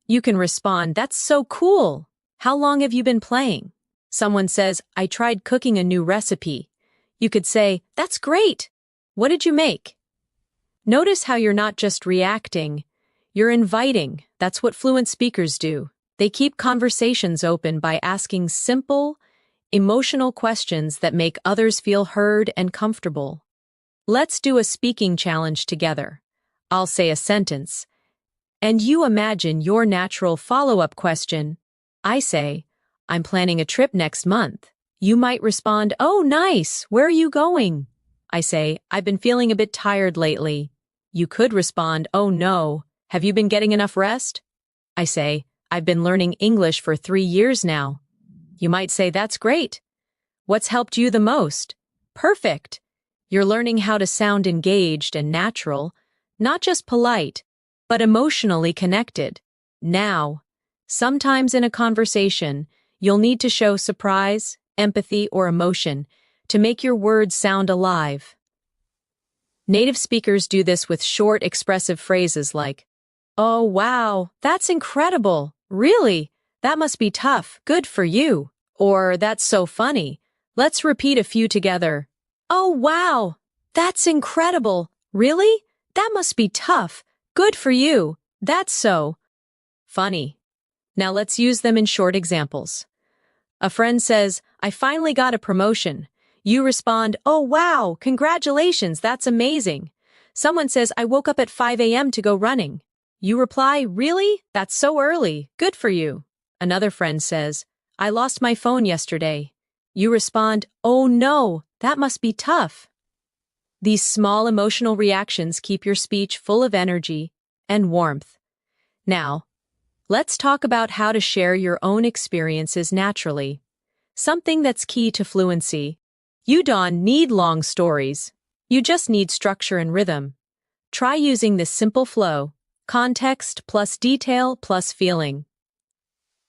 You can respond, that's so cool. How long have you been playing? Someone says, I tried cooking a new recipe. You could say, that's great. What did you make? Notice how you're not just reacting, you're inviting. That's what fluent speakers do. They keep conversations open by asking simple, emotional questions that make others feel heard and comfortable. Let's do a speaking challenge together. I'll say a sentence, and you imagine your natural follow-up question. I say, I'm planning a trip next month. You might respond, oh, nice. Where are you going? I say, I've been feeling a bit tired lately. You could respond, oh, no. Have you been getting enough rest? I say, I've been learning English for 3 years now. You might say, that's great. What's helped you the most? Perfect. You're learning how to sound engaged and natural, not just polite, but emotionally connected. Now, sometimes in a conversation, you'll need to show surprise, empathy, or emotion to make your words sound alive. Native speakers do this with short, expressive phrases like, oh, wow, that's incredible. Really? That must be tough. Good for you. Or, that's so funny. Let's repeat a few together. Oh, wow, that's incredible. Really? That must be tough. Good for you. That's so funny. Now let's use them in short examples. A friend says, I finally got a promotion. You respond, oh, wow, congratulations, that's amazing. Someone says, I woke up at 5 a.m. to go running. You reply, really? That's so early. Good for you. Another friend says, I lost my phone yesterday. You respond, oh, no, that must be tough. These small emotional reactions keep your speech full of energy and warmth. Now, let's talk about how to share your own experiences naturally. Something that's key to fluency. You don't need long stories. You just need structure and rhythm. Try using this simple flow, context plus detail plus feeling.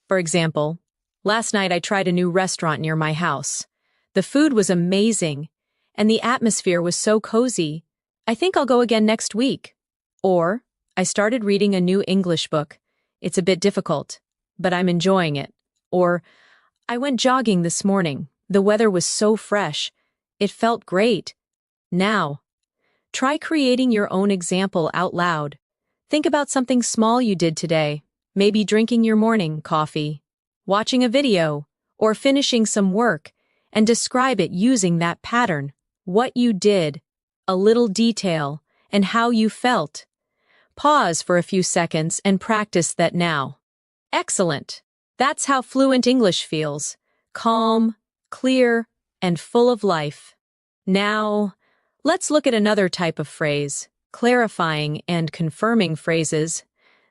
For example, last night I tried a new restaurant near my house. The food was amazing, and the atmosphere was so cozy. I think I'll go again next week. Or, I started reading a new English book. It's a bit difficult, but I'm enjoying it. Or, I went jogging this morning. The weather was so fresh. It felt great. Now, try creating your own example out loud. Think about something small you did today, maybe drinking your morning coffee, watching a video, or finishing some work, and describe it using that pattern. What you did, a little detail, and how you felt. Pause for a few seconds and practice that now. Excellent! That's how fluent English feels. Calm, clear, and full of life. Now, let's look at another type of phrase, clarifying and confirming phrases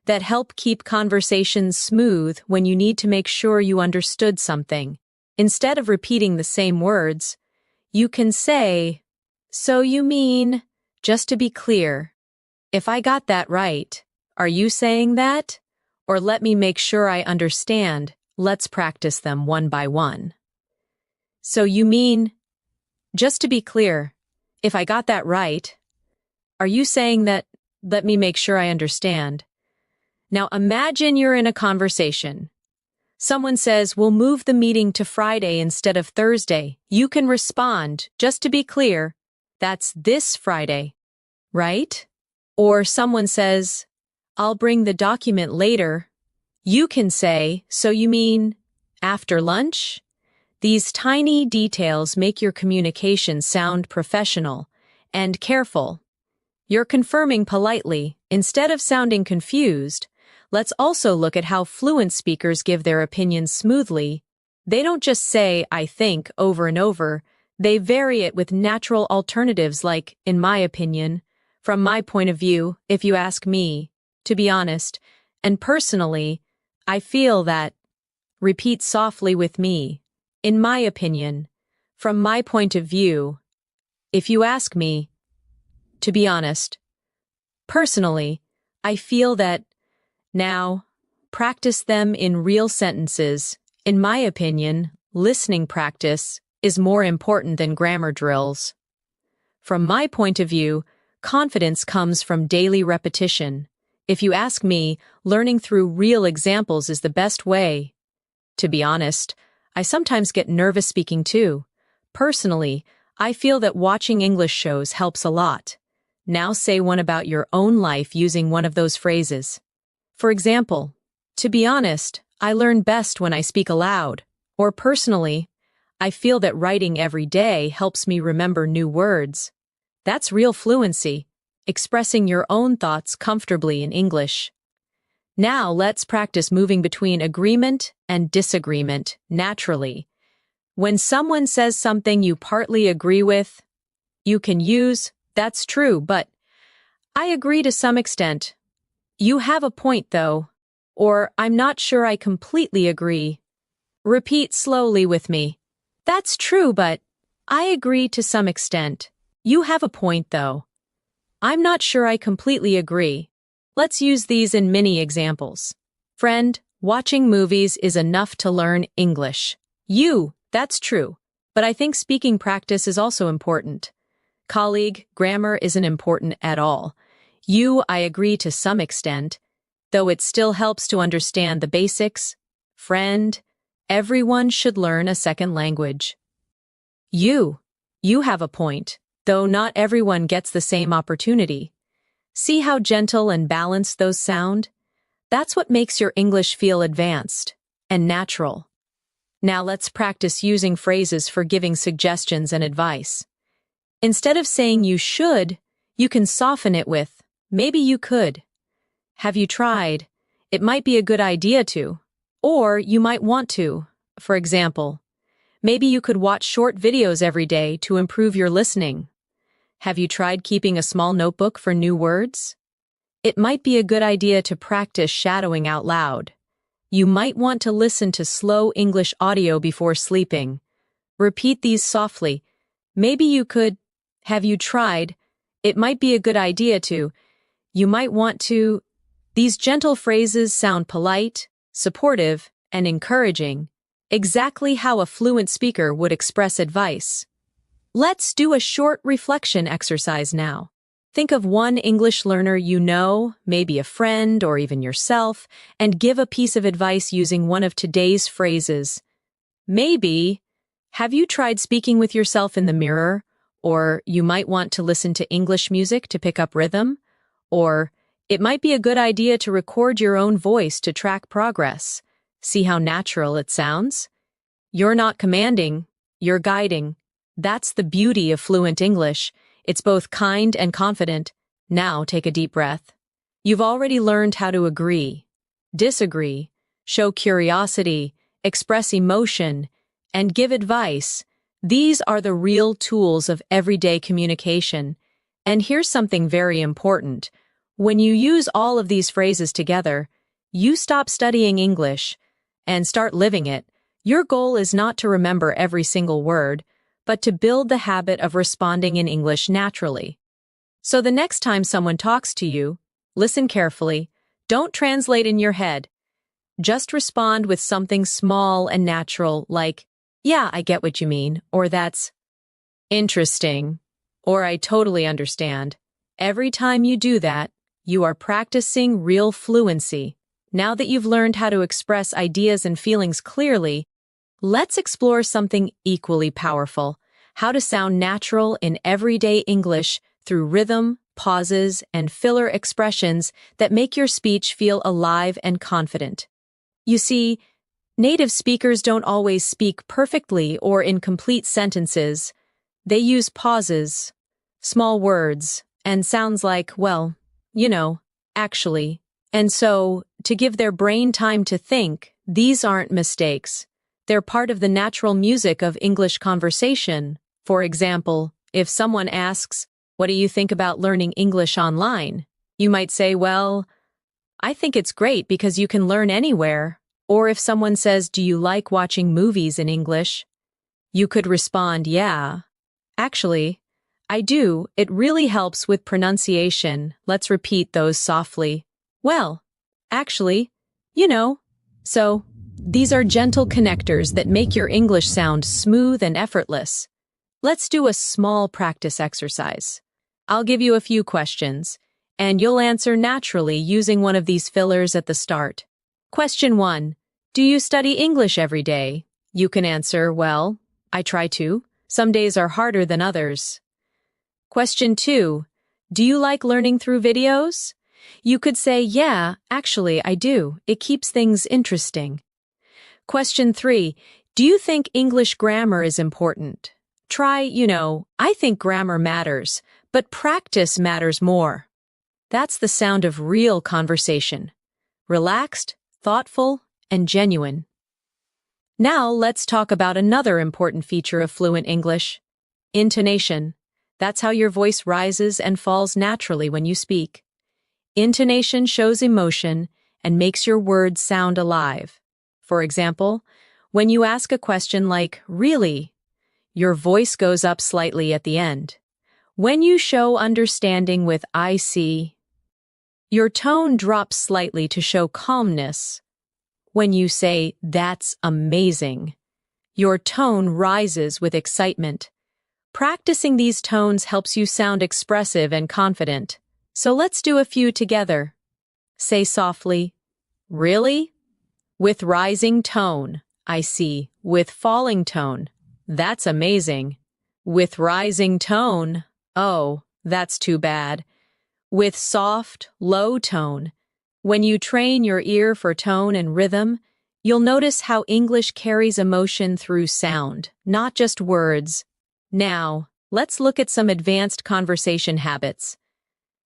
that help keep conversations smooth when you need to make sure you understood something. Instead of repeating the same words, you can say, so you mean, just to be clear, if I got that right, are you saying that? Or let me make sure I understand. Let's practice them one by one. So you mean, just to be clear, if I got that right, are you saying that, let me make sure I understand? Now imagine you're in a conversation. Someone says, we'll move the meeting to Friday instead of Thursday. You can respond, just to be clear, that's this Friday, right? Or someone says, I'll bring the document later. You can say, so you mean after lunch? These tiny details make your communication sound professional and careful. You're confirming politely, instead of sounding confused. Let's also look at how fluent speakers give their opinions smoothly. They don't just say, I think, over and over. They vary it with natural alternatives like, in my opinion, from my point of view, if you ask me, to be honest, and personally, I feel that. Repeat softly with me. In my opinion, from my point of view, if you ask me, to be honest, personally, I feel that now, practice them in real sentences. In my opinion, listening practice is more important than grammar drills. From my point of view, confidence comes from daily repetition. If you ask me, learning through real examples is the best way. To be honest, I sometimes get nervous speaking too. Personally, I feel that watching English shows helps a lot. Now say one about your own life using one of those phrases. For example, to be honest, I learn best when I speak aloud. Or personally, I feel that writing every day helps me remember new words. That's real fluency, expressing your own thoughts comfortably in English. Now let's practice moving between agreement and disagreement naturally. When someone says something you partly agree with, you can use, "That's true, but I agree to some extent. You have a point though," or "I'm not sure I completely agree." Repeat slowly with me. "That's true, but I agree to some extent. You have a point though. I'm not sure I completely agree." Let's use these in mini examples. Friend, watching movies is enough to learn English. That's true, but I think speaking practice is also important. Colleague, grammar isn't important at all. I agree to some extent, though it still helps to understand the basics. Friend, everyone should learn a second language. You have a point, though not everyone gets the same opportunity. See how gentle and balanced those sound? That's what makes your English feel advanced and natural. Now let's practice using phrases for giving suggestions and advice. Instead of saying "you should," you can soften it with "maybe you could." Have you tried? It might be a good idea to. Or you might want to. For example, maybe you could watch short videos every day to improve your listening. Have you tried keeping a small notebook for new words? It might be a good idea to practice shadowing out loud. You might want to listen to slow English audio before sleeping. Repeat these softly. Maybe you could. Have you tried? It might be a good idea to. You might want to. These gentle phrases sound polite, supportive, and encouraging, exactly how a fluent speaker would express advice. Let's do a short reflection exercise now. Think of one English learner you know, maybe a friend or even yourself, and give a piece of advice using one of today's phrases. Maybe, have you tried speaking with yourself in the mirror? Or you might want to listen to English music to pick up rhythm? Or it might be a good idea to record your own voice to track progress. See how natural it sounds? You're not commanding, you're guiding. That's the beauty of fluent English. It's both kind and confident. Now take a deep breath. You've already learned how to agree, disagree, show curiosity, express emotion, and give advice. These are the real tools of everyday communication. And here's something very important. When you use all of these phrases together, you stop studying English and start living it. Your goal is not to remember every single word, but to build the habit of responding in English naturally. So the next time someone talks to you, listen carefully. Don't translate in your head. Just respond with something small and natural like, "Yeah, I get what you mean," or "That's interesting," or "I totally understand." Every time you do that, you are practicing real fluency. Now that you've learned how to express ideas and feelings clearly, let's explore something equally powerful: how to sound natural in everyday English through rhythm, pauses, and filler expressions that make your speech feel alive and confident. You see, native speakers don't always speak perfectly or in complete sentences. They use pauses, small words, and sounds like, well, actually. And so, to give their brain time to think, these aren't mistakes. They're part of the natural music of English conversation. For example, if someone asks, "What do you think about learning English online?" You might say, "Well, I think it's great because you can learn anywhere." Or if someone says, "Do you like watching movies in English?" You could respond, "Yeah. Actually, I do. It really helps with pronunciation." Let's repeat those softly. "Well, actually, you know." So, these are gentle connectors that make your English sound smooth and effortless. Let's do a small practice exercise. I'll give you a few questions, and you'll answer naturally using one of these fillers at the start. Question 1. Do you study English every day? You can answer, "Well, I try to. Some days are harder than others." Question 2. Do you like learning through videos? You could say, "Yeah, actually, I do. It keeps things interesting." Question 3. Do you think English grammar is important? Try, "I think grammar matters, but practice matters more." That's the sound of real conversation. Relaxed, thoughtful, and genuine. Now let's talk about another important feature of fluent English: intonation. That's how your voice rises and falls naturally when you speak. Intonation shows emotion and makes your words sound alive. For example, when you ask a question like, "Really?" your voice goes up slightly at the end. When you show understanding with "I see," your tone drops slightly to show calmness. When you say, "That's amazing," your tone rises with excitement. Practicing these tones helps you sound expressive and confident. So let's do a few together. Say softly, "Really?" With rising tone, "I see." With falling tone, "That's amazing." With rising tone, "Oh, that's too bad." With soft, low tone. When you train your ear for tone and rhythm, you'll notice how English carries emotion through sound, not just words. Now, let's look at some advanced conversation habits.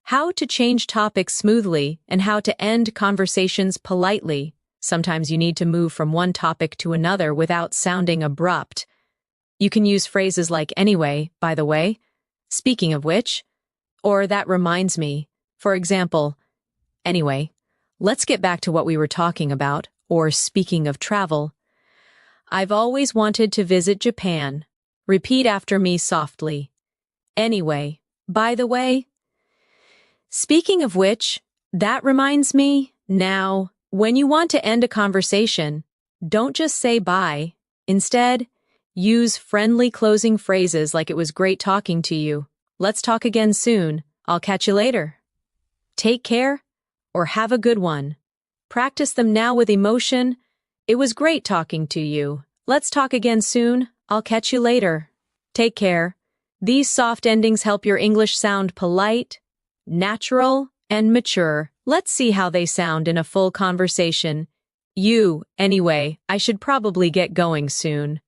How to change topics smoothly and how to end conversations politely. Sometimes you need to move from one topic to another without sounding abrupt. You can use phrases like "Anyway, by the way," "Speaking of which," or "That reminds me." For example, "Anyway, let's get back to what we were talking about," or "Speaking of travel, I've always wanted to visit Japan." Repeat after me softly. "Anyway, by the way, speaking of which, that reminds me." Now, when you want to end a conversation, don't just say bye. Instead, use friendly closing phrases like "It was great talking to you." "Let's talk again soon." "I'll catch you later." "Take care," or "Have a good one." Practice them now with emotion. "It was great talking to you." "Let's talk again soon." "I'll catch you later." "Take care." These soft endings help your English sound polite, natural, and mature. Let's see how they sound in a full conversation. You, "Anyway, I should probably get going soon."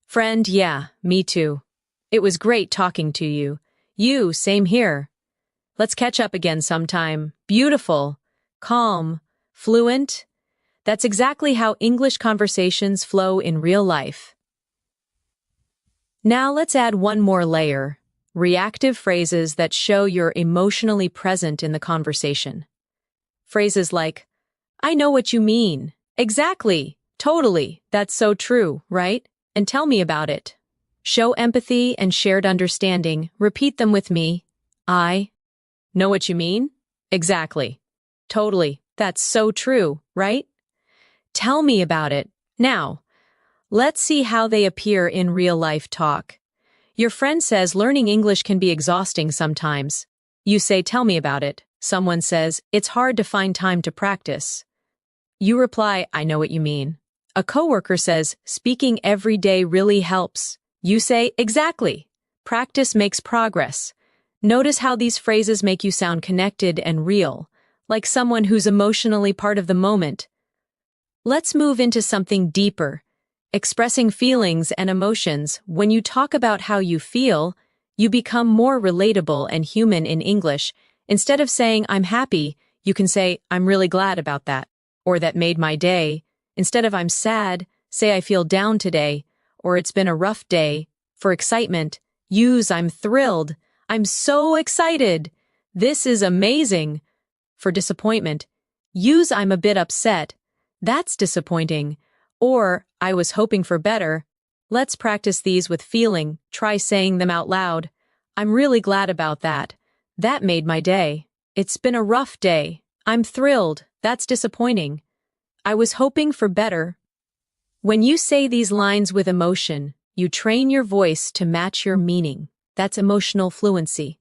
Friend, "Yeah, me too. It was great talking to you." You, "Same here. Let's catch up again sometime." Beautiful, calm, fluent. That's exactly how English conversations flow in real life. Now let's add one more layer: reactive phrases that show you're emotionally present in the conversation. Phrases like, "I know what you mean." "Exactly. Totally. That's so true, right? And tell me about it." Show empathy and shared understanding. Repeat them with me. "I know what you mean." "Exactly. Totally. That's so true, right? Tell me about it." Now, let's see how they appear in real-life talk. Your friend says learning English can be exhausting sometimes. You say, "Tell me about it." Someone says, "It's hard to find time to practice." You reply, "I know what you mean." A coworker says, "Speaking every day really helps." You say, "Exactly. Practice makes progress." Notice how these phrases make you sound connected and real, like someone who's emotionally part of the moment. Let's move into something deeper: expressing feelings and emotions. When you talk about how you feel, you become more relatable and human in English. Instead of saying, "I'm happy," you can say, "I'm really glad about that," or "That made my day." Instead of "I'm sad," say, "I feel down today," or "It's been a rough day." For excitement, use "I'm thrilled." "I'm so excited." "This is amazing." For disappointment, use "I'm a bit upset." That's disappointing. Or, I was hoping for better. Let's practice these with feeling. Try saying them out loud. I'm really glad about that. That made my day. It's been a rough day. I'm thrilled. That's disappointing. I was hoping for better. When you say these lines with emotion, you train your voice to match your meaning. That's emotional fluency.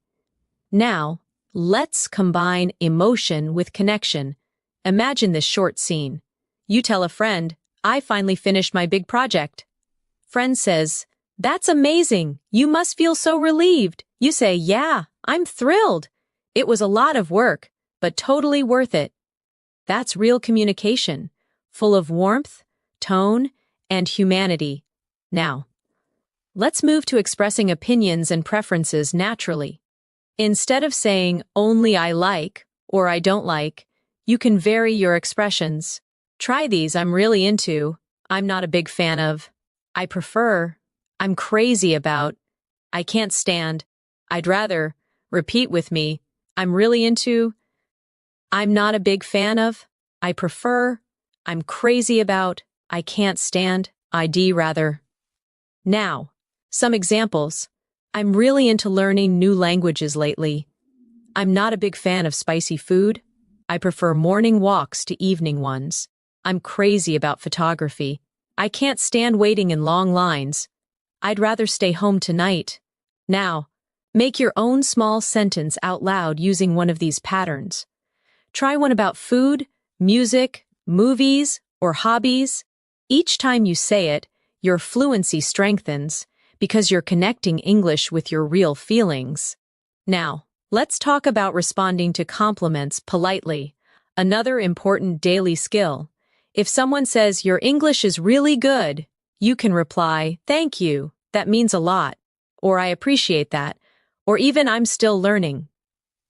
Now, let's combine emotion with connection. Imagine this short scene. You tell a friend, I finally finished my big project. Friend says, that's amazing. You must feel so relieved. You say, yeah, I'm thrilled. It was a lot of work, but totally worth it. That's real communication, full of warmth, tone, and humanity. Now, let's move to expressing opinions and preferences naturally. Instead of saying only I like or I don't like, you can vary your expressions. Try these I'm really into, I'm not a big fan of, I prefer, I'm crazy about, I can't stand, I'd rather. Repeat with me, I'm really into, I'm not a big fan of, I prefer, I'm crazy about, I can't stand, I'd rather. Now, some examples. I'm really into learning new languages lately. I'm not a big fan of spicy food. I prefer morning walks to evening ones. I'm crazy about photography. I can't stand waiting in long lines. I'd rather stay home tonight. Now, make your own small sentence out loud using one of these patterns. Try one about food, music, movies, or hobbies. Each time you say it, your fluency strengthens because you're connecting English with your real feelings. Now, let's talk about responding to compliments politely, another important daily skill. If someone says, your English is really good, you can reply, thank you, that means a lot, or I appreciate that, or even I'm still learning.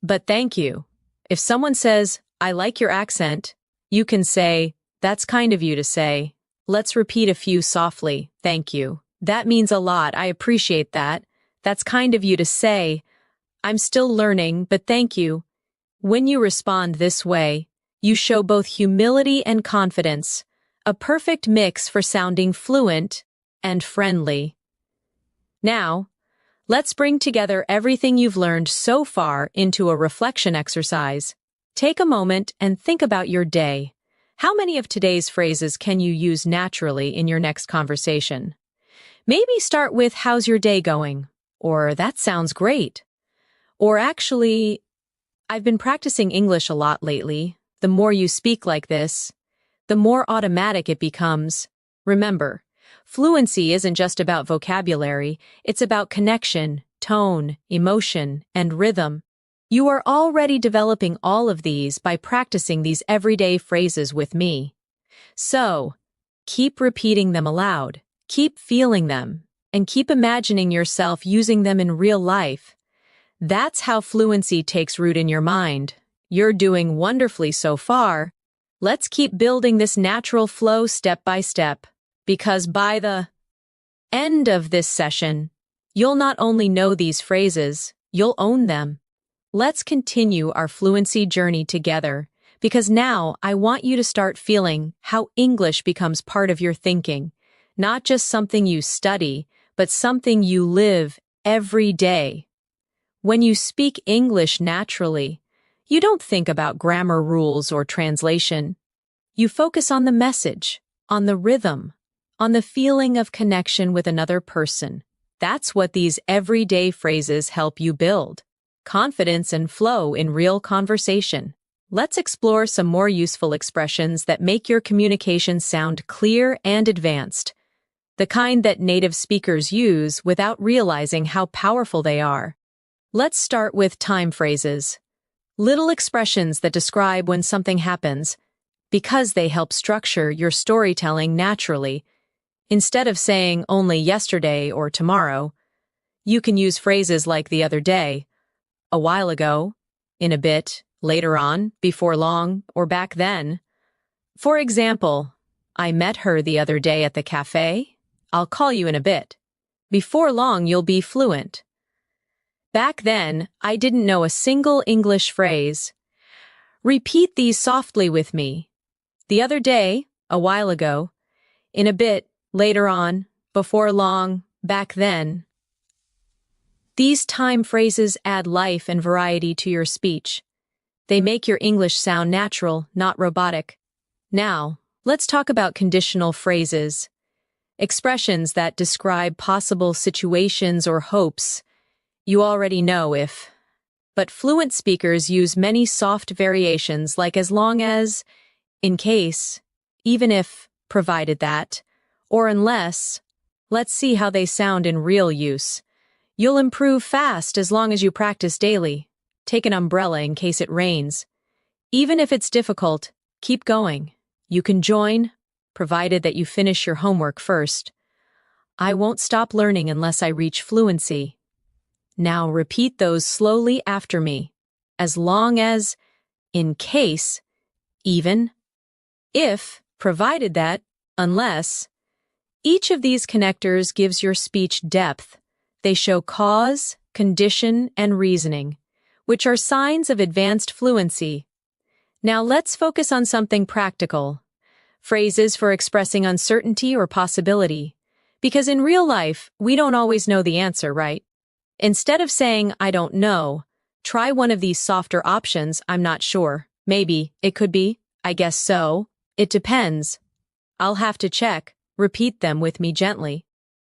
But thank you. If someone says, I like your accent, you can say, that's kind of you to say. Let's repeat a few softly, thank you. That means a lot, I appreciate that. That's kind of you to say. I'm still learning, but thank you. When you respond this way, you show both humility and confidence, a perfect mix for sounding fluent and friendly. Now, let's bring together everything you've learned so far into a reflection exercise. Take a moment and think about your day. How many of today's phrases can you use naturally in your next conversation? Maybe start with, how's your day going? Or, that sounds great. Or actually, I've been practicing English a lot lately. The more you speak like this, the more automatic it becomes. Remember, fluency isn't just about vocabulary, it's about connection, tone, emotion, and rhythm. You are already developing all of these by practicing these everyday phrases with me. So, keep repeating them aloud, keep feeling them, and keep imagining yourself using them in real life. That's how fluency takes root in your mind. You're doing wonderfully so far. Let's keep building this natural flow step by step, because by the end of this session, you'll not only know these phrases, you'll own them. Let's continue our fluency journey together, because now I want you to start feeling how English becomes part of your thinking, not just something you study, but something you live every day. When you speak English naturally, you don't think about grammar rules or translation. You focus on the message, on the rhythm, on the feeling of connection with another person. That's what these everyday phrases help you build. Confidence and flow in real conversation. Let's explore some more useful expressions that make your communication sound clear and advanced. The kind that native speakers use without realizing how powerful they are. Let's start with time phrases. Little expressions that describe when something happens, because they help structure your storytelling naturally. Instead of saying only yesterday or tomorrow, you can use phrases like the other day, a while ago, in a bit, later on, before long, or back then. For example, I met her the other day at the cafe. I'll call you in a bit. Before long, you'll be fluent. Back then, I didn't know a single English phrase. Repeat these softly with me. The other day, a while ago, in a bit, later on, before long, back then. These time phrases add life and variety to your speech. They make your English sound natural, not robotic. Now, let's talk about conditional phrases. Expressions that describe possible situations or hopes. You already know if. But fluent speakers use many soft variations like as long as, in case, even if, provided that, or unless. Let's see how they sound in real use. You'll improve fast as long as you practice daily. Take an umbrella in case it rains. Even if it's difficult, keep going. You can join, provided that you finish your homework first. I won't stop learning unless I reach fluency. Now repeat those slowly after me. As long as, in case, even, if, provided that, unless. Each of these connectors gives your speech depth. They show cause, condition, and reasoning, which are signs of advanced fluency. Now let's focus on something practical. Phrases for expressing uncertainty or possibility. Because in real life, we don't always know the answer, right? Instead of saying, I don't know, try one of these softer options, I'm not sure. Maybe, it could be, I guess so, it depends. I'll have to check. Repeat them with me gently.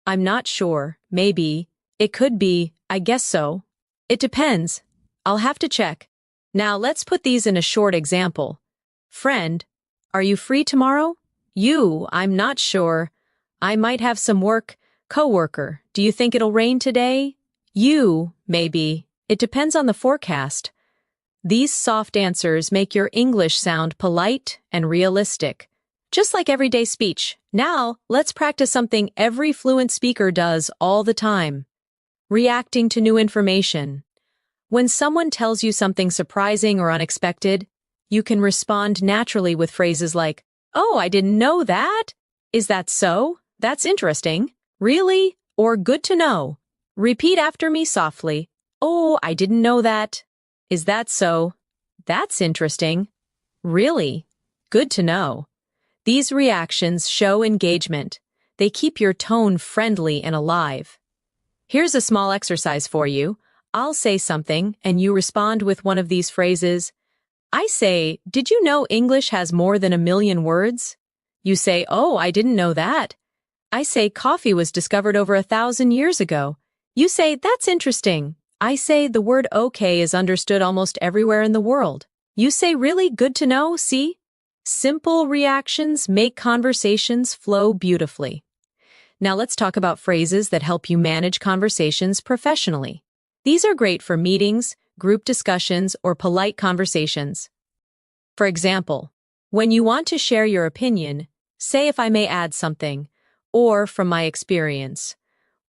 I'm not sure, maybe, it could be, I guess so. It depends. I'll have to check. Now let's put these in a short example. Friend, are you free tomorrow? You, I'm not sure. I might have some work. Coworker, do you think it'll rain today? You, maybe. It depends on the forecast. These soft answers make your English sound polite and realistic. Just like everyday speech. Now, let's practice something every fluent speaker does all the time. Reacting to new information. When someone tells you something surprising or unexpected, you can respond naturally with phrases like, "Oh, I didn't know that. Is that so? That's interesting. Really? Or good to know." Repeat after me softly. "Oh, I didn't know that. Is that so? That's interesting. Really? Good to know." These reactions show engagement. They keep your tone friendly and alive. Here's a small exercise for you. I'll say something, and you respond with one of these phrases. I say, "Did you know English has more than 1,000,000 words?" You say, "Oh, I didn't know that." I say, "Coffee was discovered over 1,000 years ago." You say, "That's interesting." I say, "The word okay is understood almost everywhere in the world." You say, "Really? Good to know, see?" Simple reactions make conversations flow beautifully. Now let's talk about phrases that help you manage conversations professionally. These are great for meetings, group discussions, or polite conversations. For example, when you want to share your opinion, say "if I may add something," or "from my experience."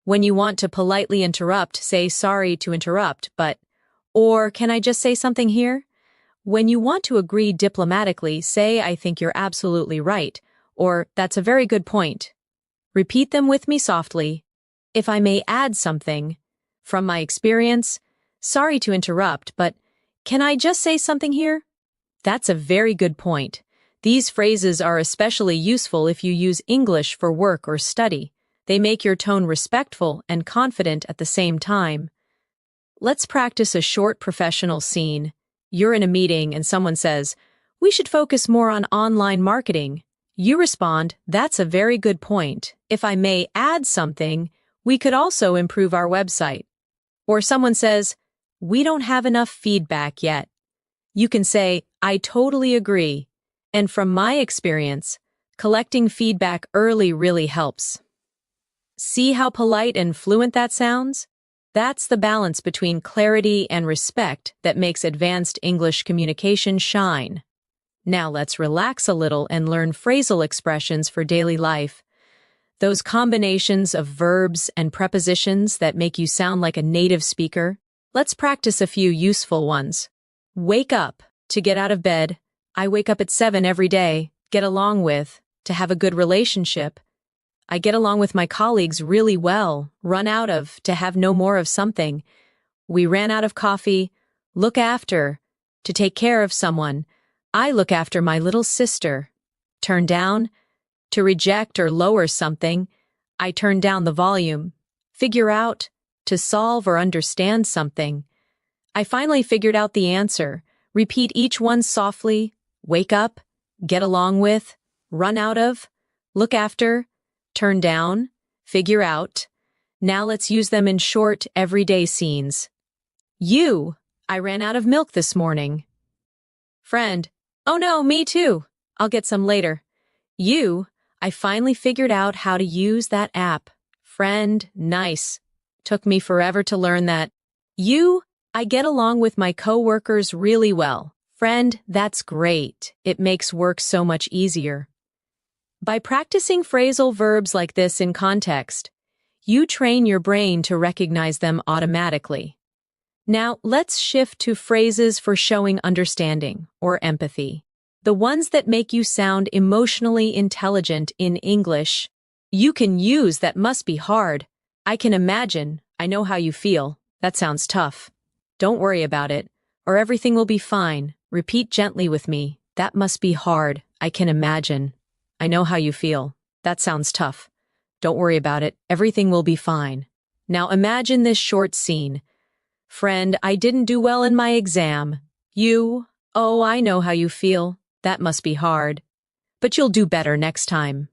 When you want to politely interrupt, say "sorry to interrupt, but," or "can I just say something here?" When you want to agree diplomatically, say "I think you're absolutely right," or "that's a very good point." Repeat them with me softly. "If I may add something," "from my experience," "sorry to interrupt, but," "can I just say something here?" That's a very good point. These phrases are especially useful if you use English for work or study. They make your tone respectful and confident at the same time. Let's practice a short professional scene. You're in a meeting and someone says, "We should focus more on online marketing." You respond, "That's a very good point. If I may add something, we could also improve our website." Or someone says, "We don't have enough feedback yet." You can say, "I totally agree. And from my experience, collecting feedback early really helps." See how polite and fluent that sounds? That's the balance between clarity and respect that makes advanced English communication shine. Now let's relax a little and learn phrasal expressions for daily life. Those combinations of verbs and prepositions that make you sound like a native speaker. Let's practice a few useful ones. Wake up, to get out of bed. I wake up at 7 every day. Get along with, to have a good relationship. I get along with my colleagues really well. Run out of, to have no more of something. We ran out of coffee. Look after, to take care of someone. I look after my little sister. Turn down, To reject or lower something, I turn down the volume. Figure out, to solve or understand something. I finally figured out the answer. Repeat each one softly. Wake up, get along with, run out of, look after, turn down, figure out. Now let's use them in short, everyday scenes. You, I ran out of milk this morning. Friend, oh no, me too. I'll get some later. You, I finally figured out how to use that app. Friend, nice. Took me forever to learn that. You, I get along with my coworkers really well. Friend, that's great. It makes work so much easier. By practicing phrasal verbs like this in context, you train your brain to recognize them automatically. Now, let's shift to phrases for showing understanding or empathy. The ones that make you sound emotionally intelligent in English. You can use that must be hard. I can imagine. I know how you feel. That sounds tough. Don't worry about it, or everything will be fine. Repeat gently with me. That must be hard. I can imagine. I know how you feel. That sounds tough. Don't worry about it. Everything will be fine. Now imagine this short scene. Friend, I didn't do well in my exam. You, oh, I know how you feel. That must be hard. But you'll do better next time.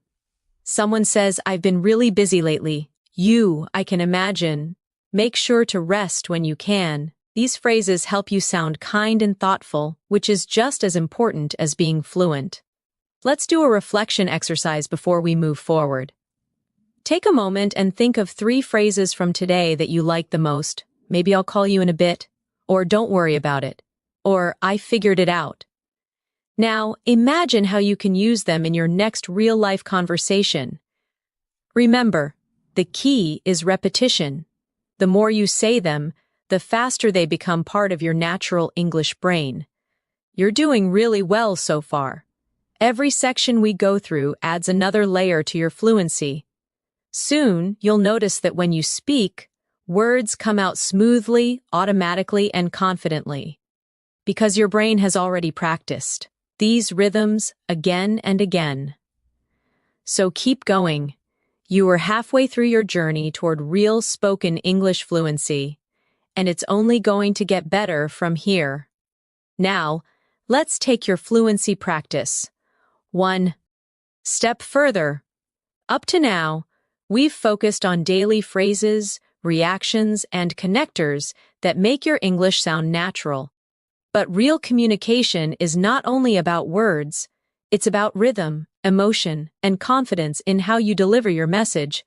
Someone says, I've been really busy lately. You, I can imagine. Make sure to rest when you can. These phrases help you sound kind and thoughtful, which is just as important as being fluent. Let's do a reflection exercise before we move forward. Take a moment and think of 3 phrases from today that you like the most. Maybe I'll call you in a bit, or don't worry about it, or I figured it out. Now, imagine how you can use them in your next real-life conversation. Remember, the key is repetition. The more you say them, the faster they become part of your natural English brain. You're doing really well so far. Every section we go through adds another layer to your fluency. Soon, you'll notice that when you speak, words come out smoothly, automatically, and confidently. Because your brain has already practiced these rhythms again and again. So keep going. You are halfway through your journey toward real spoken English fluency, and it's only going to get better from here. Now, let's take your fluency practice. 1 step further. Up to now, we've focused on daily phrases, reactions, and connectors that make your English sound natural. But real communication is not only about words, it's about rhythm, emotion, and confidence in how you deliver your message.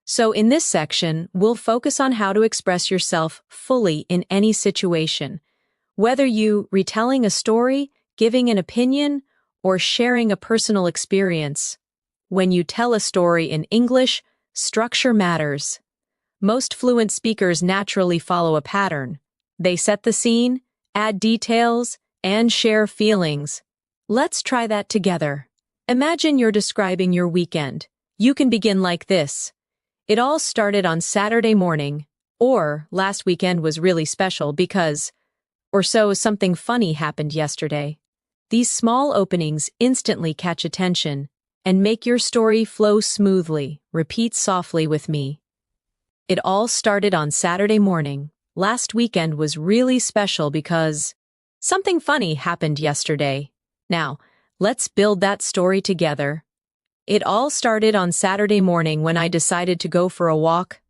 So in this section, we'll focus on how to express yourself fully in any situation. Whether you retelling a story, giving an opinion, or sharing a personal experience. When you tell a story in English, structure matters. Most fluent speakers naturally follow a pattern. They set the scene, add details, and share feelings. Let's try that together. Imagine you're describing your weekend. You can begin like this. It all started on Saturday morning, or last weekend was really special because, or so something funny happened yesterday. These small openings instantly catch attention and make your story flow smoothly. Repeat softly with me. It all started on Saturday morning. Last weekend was really special because something funny happened yesterday. Now, let's build that story together. It all started on Saturday morning when I decided to go for a walk.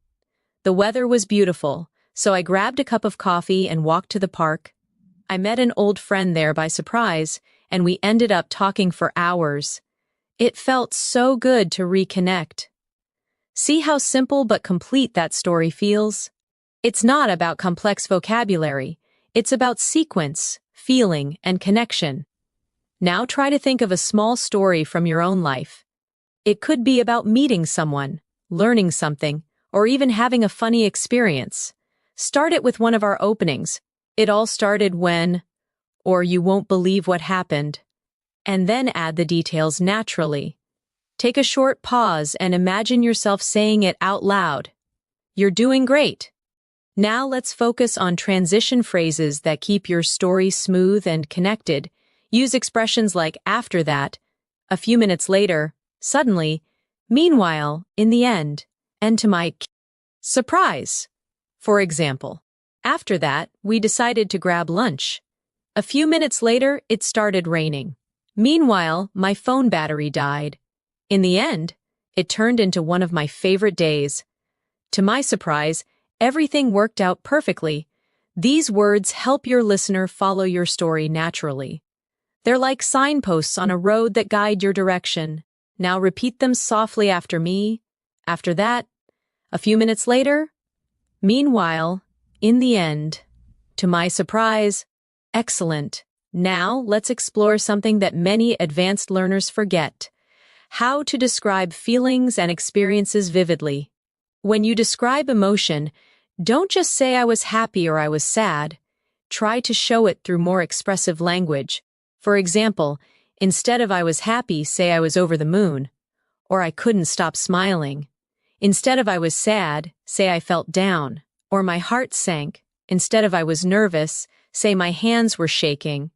The weather was beautiful, so I grabbed a cup of coffee and walked to the park. I met an old friend there by surprise, and we ended up talking for hours. It felt so good to reconnect. See how simple but complete that story feels? It's not about complex vocabulary. It's about sequence, feeling, and connection. Now try to think of a small story from your own life. It could be about meeting someone, learning something, or even having a funny experience. Start it with one of our openings. It all started when, or you won't believe what happened. And then add the details naturally. Take a short pause and imagine yourself saying it out loud. You're doing great. Now let's focus on transition phrases that keep your story smooth and connected. Use expressions like after that, a few minutes later, Suddenly, meanwhile, in the end, and to my surprise. For example, after that, we decided to grab lunch. A few minutes later, it started raining. Meanwhile, my phone battery died. In the end, it turned into one of my favorite days. To my surprise, everything worked out perfectly. These words help your listener follow your story naturally. They're like signposts on a road that guide your direction. Now repeat them softly after me. After that, a few minutes later, meanwhile, in the end, to my surprise, excellent. Now let's explore something that many advanced learners forget: how to describe feelings and experiences vividly. When you describe emotion, don't just say I was happy or I was sad. Try to show it through more expressive language. For example, instead of I was happy, say I was over the moon, or I couldn't stop smiling. Instead of I was sad, say I felt down, or my heart sank. Instead of I was nervous, say my hands were shaking,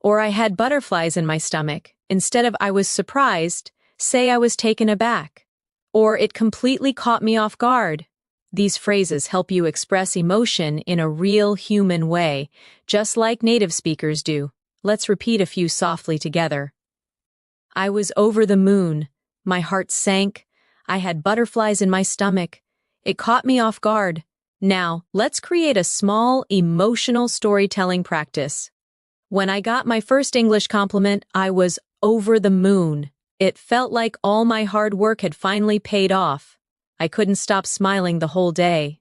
or I had butterflies in my stomach. Instead of I was surprised, say I was taken aback, or it completely caught me off guard. These phrases help you express emotion in a real human way, just like native speakers do. Let's repeat a few softly together. I was over the moon. My heart sank. I had butterflies in my stomach. It caught me off guard. Now, let's create a small, emotional storytelling practice. When I got my first English compliment, I was over the moon. It felt like all my hard work had finally paid off. I couldn't stop smiling the whole day.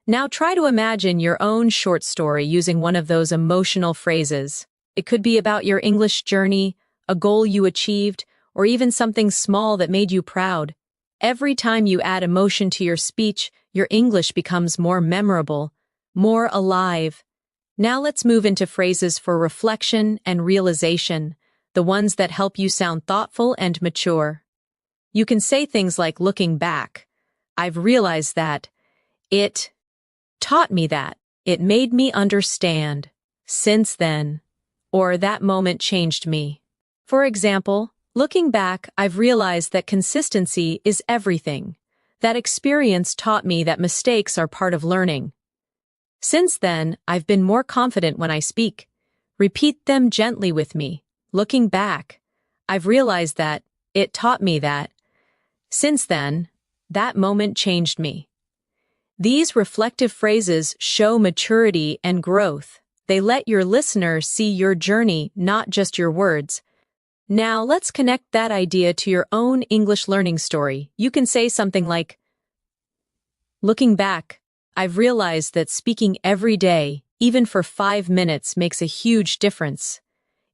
Now try to imagine your own short story using one of those emotional phrases. It could be about your English journey, a goal you achieved, or even something small that made you proud. Every time you add emotion to your speech, your English becomes more memorable, more alive. Now let's move into phrases for reflection and realization, the ones that help you sound thoughtful and mature. You can say things like looking back. I've realized that. It taught me that. It made me understand. Since then. Or that moment changed me. For example, looking back, I've realized that consistency is everything. That experience taught me that mistakes are part of learning. Since then, I've been more confident when I speak. Repeat them gently with me. Looking back, I've realized that. It taught me that. Since then, that moment changed me. These reflective phrases show maturity and growth. They let your listener see your journey, not just your words. Now let's connect that idea to your own English learning story. You can say something like, looking back, I've realized that speaking every day, even for 5 minutes, makes a huge difference.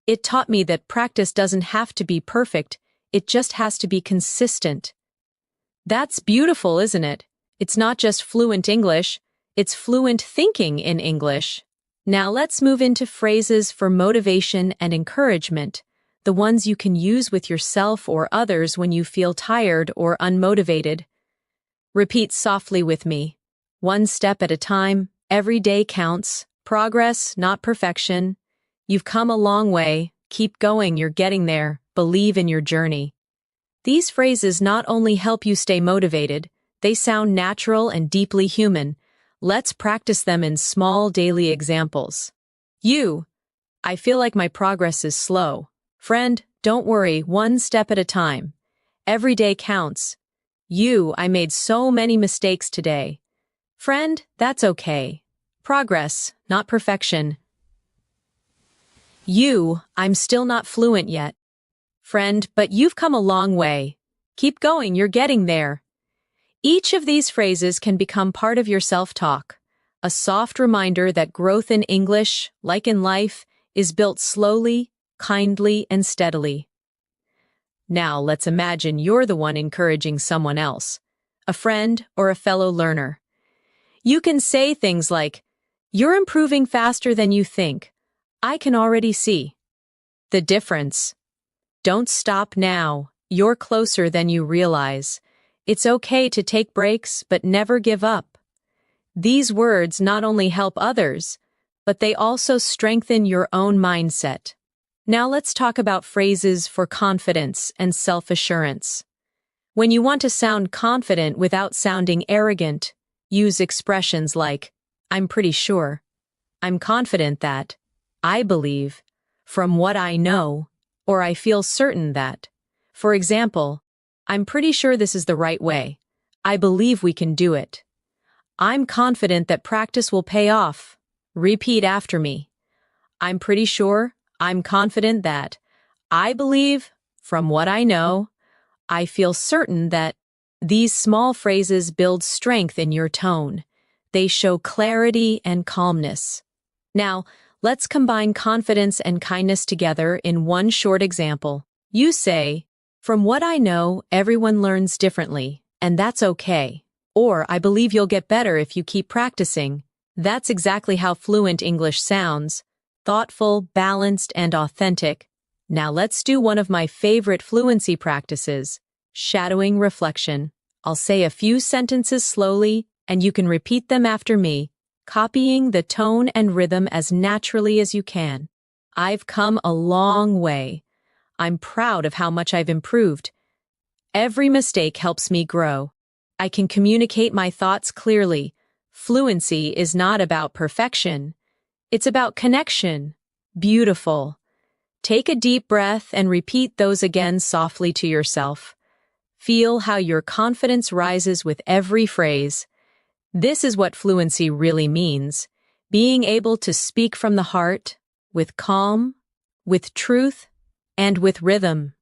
It taught me that practice doesn't have to be perfect, it just has to be consistent. That's beautiful, isn't it? It's not just fluent English, it's fluent thinking in English. Now let's move into phrases for motivation and encouragement, the ones you can use with yourself or others when you feel tired or unmotivated. Repeat softly with me. One step at a time, every day counts. Progress, not perfection. You've come a long way. Keep going, you're getting there. Believe in your journey. These phrases not only help you stay motivated, they sound natural and deeply human. Let's practice them in small daily examples. I feel like my progress is slow. Friend, don't worry, one step at a time. Every day counts. I made so many mistakes today. Friend, that's okay. Progress, not perfection. I'm still not fluent yet. Friend, but you've come a long way. Keep going, you're getting there. Each of these phrases can become part of your self-talk, a soft reminder that growth in English, like in life, is built slowly, kindly, and steadily. Now let's imagine you're the one encouraging someone else, a friend or a fellow learner. You can say things like, "You're improving faster than you think. I can already see the difference. Don't stop now. You're closer than you realize. It's okay to take breaks, but never give up." These words not only help others, but they also strengthen your own mindset. Now let's talk about phrases for confidence and self-assurance. When you want to sound confident without sounding arrogant, use expressions like, I'm pretty sure, I'm confident that, I believe, from what I know, or I feel certain that. For example, I'm pretty sure this is the right way. I believe we can do it. I'm confident that practice will pay off. Repeat after me. I'm pretty sure, I'm confident that, I believe, from what I know, I feel certain that. These small phrases build strength in your tone. They show clarity and calmness. Now, let's combine confidence and kindness together in one short example. You say, from what I know, everyone learns differently, and that's okay. Or, I believe you'll get better if you keep practicing. That's exactly how fluent English sounds. Thoughtful, balanced, and authentic. Now let's do one of my favorite fluency practices, shadowing reflection. I'll say a few sentences slowly, and you can repeat them after me, copying the tone and rhythm as naturally as you can. I've come a long way. I'm proud of how much I've improved. Every mistake helps me grow. I can communicate my thoughts clearly. Fluency is not about perfection. It's about connection. Beautiful. Take a deep breath and repeat those again softly to yourself. Feel how your confidence rises with every phrase. This is what fluency really means. Being able to speak from the heart, with calm, with truth, and with rhythm.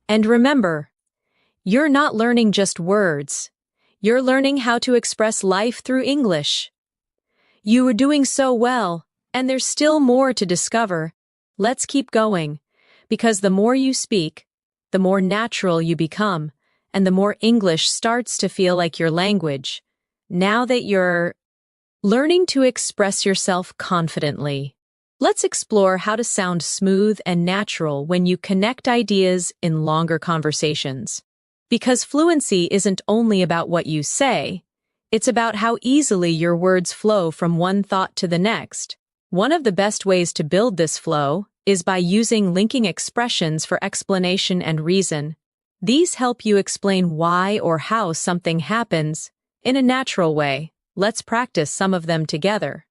And remember, you're not learning just words. You're learning how to express life through English. You are doing so well, and there's still more to discover. Let's keep going, because the more you speak, the more natural you become, and the more English starts to feel like your language. Now that you're learning to express yourself confidently, let's explore how to sound smooth and natural when you connect ideas in longer conversations. Because fluency isn't only about what you say, it's about how easily your words flow from one thought to the next. One of the best ways to build this flow is by using linking expressions for explanation and reason. These help you explain why or how something happens in a natural way. Let's practice some of them together.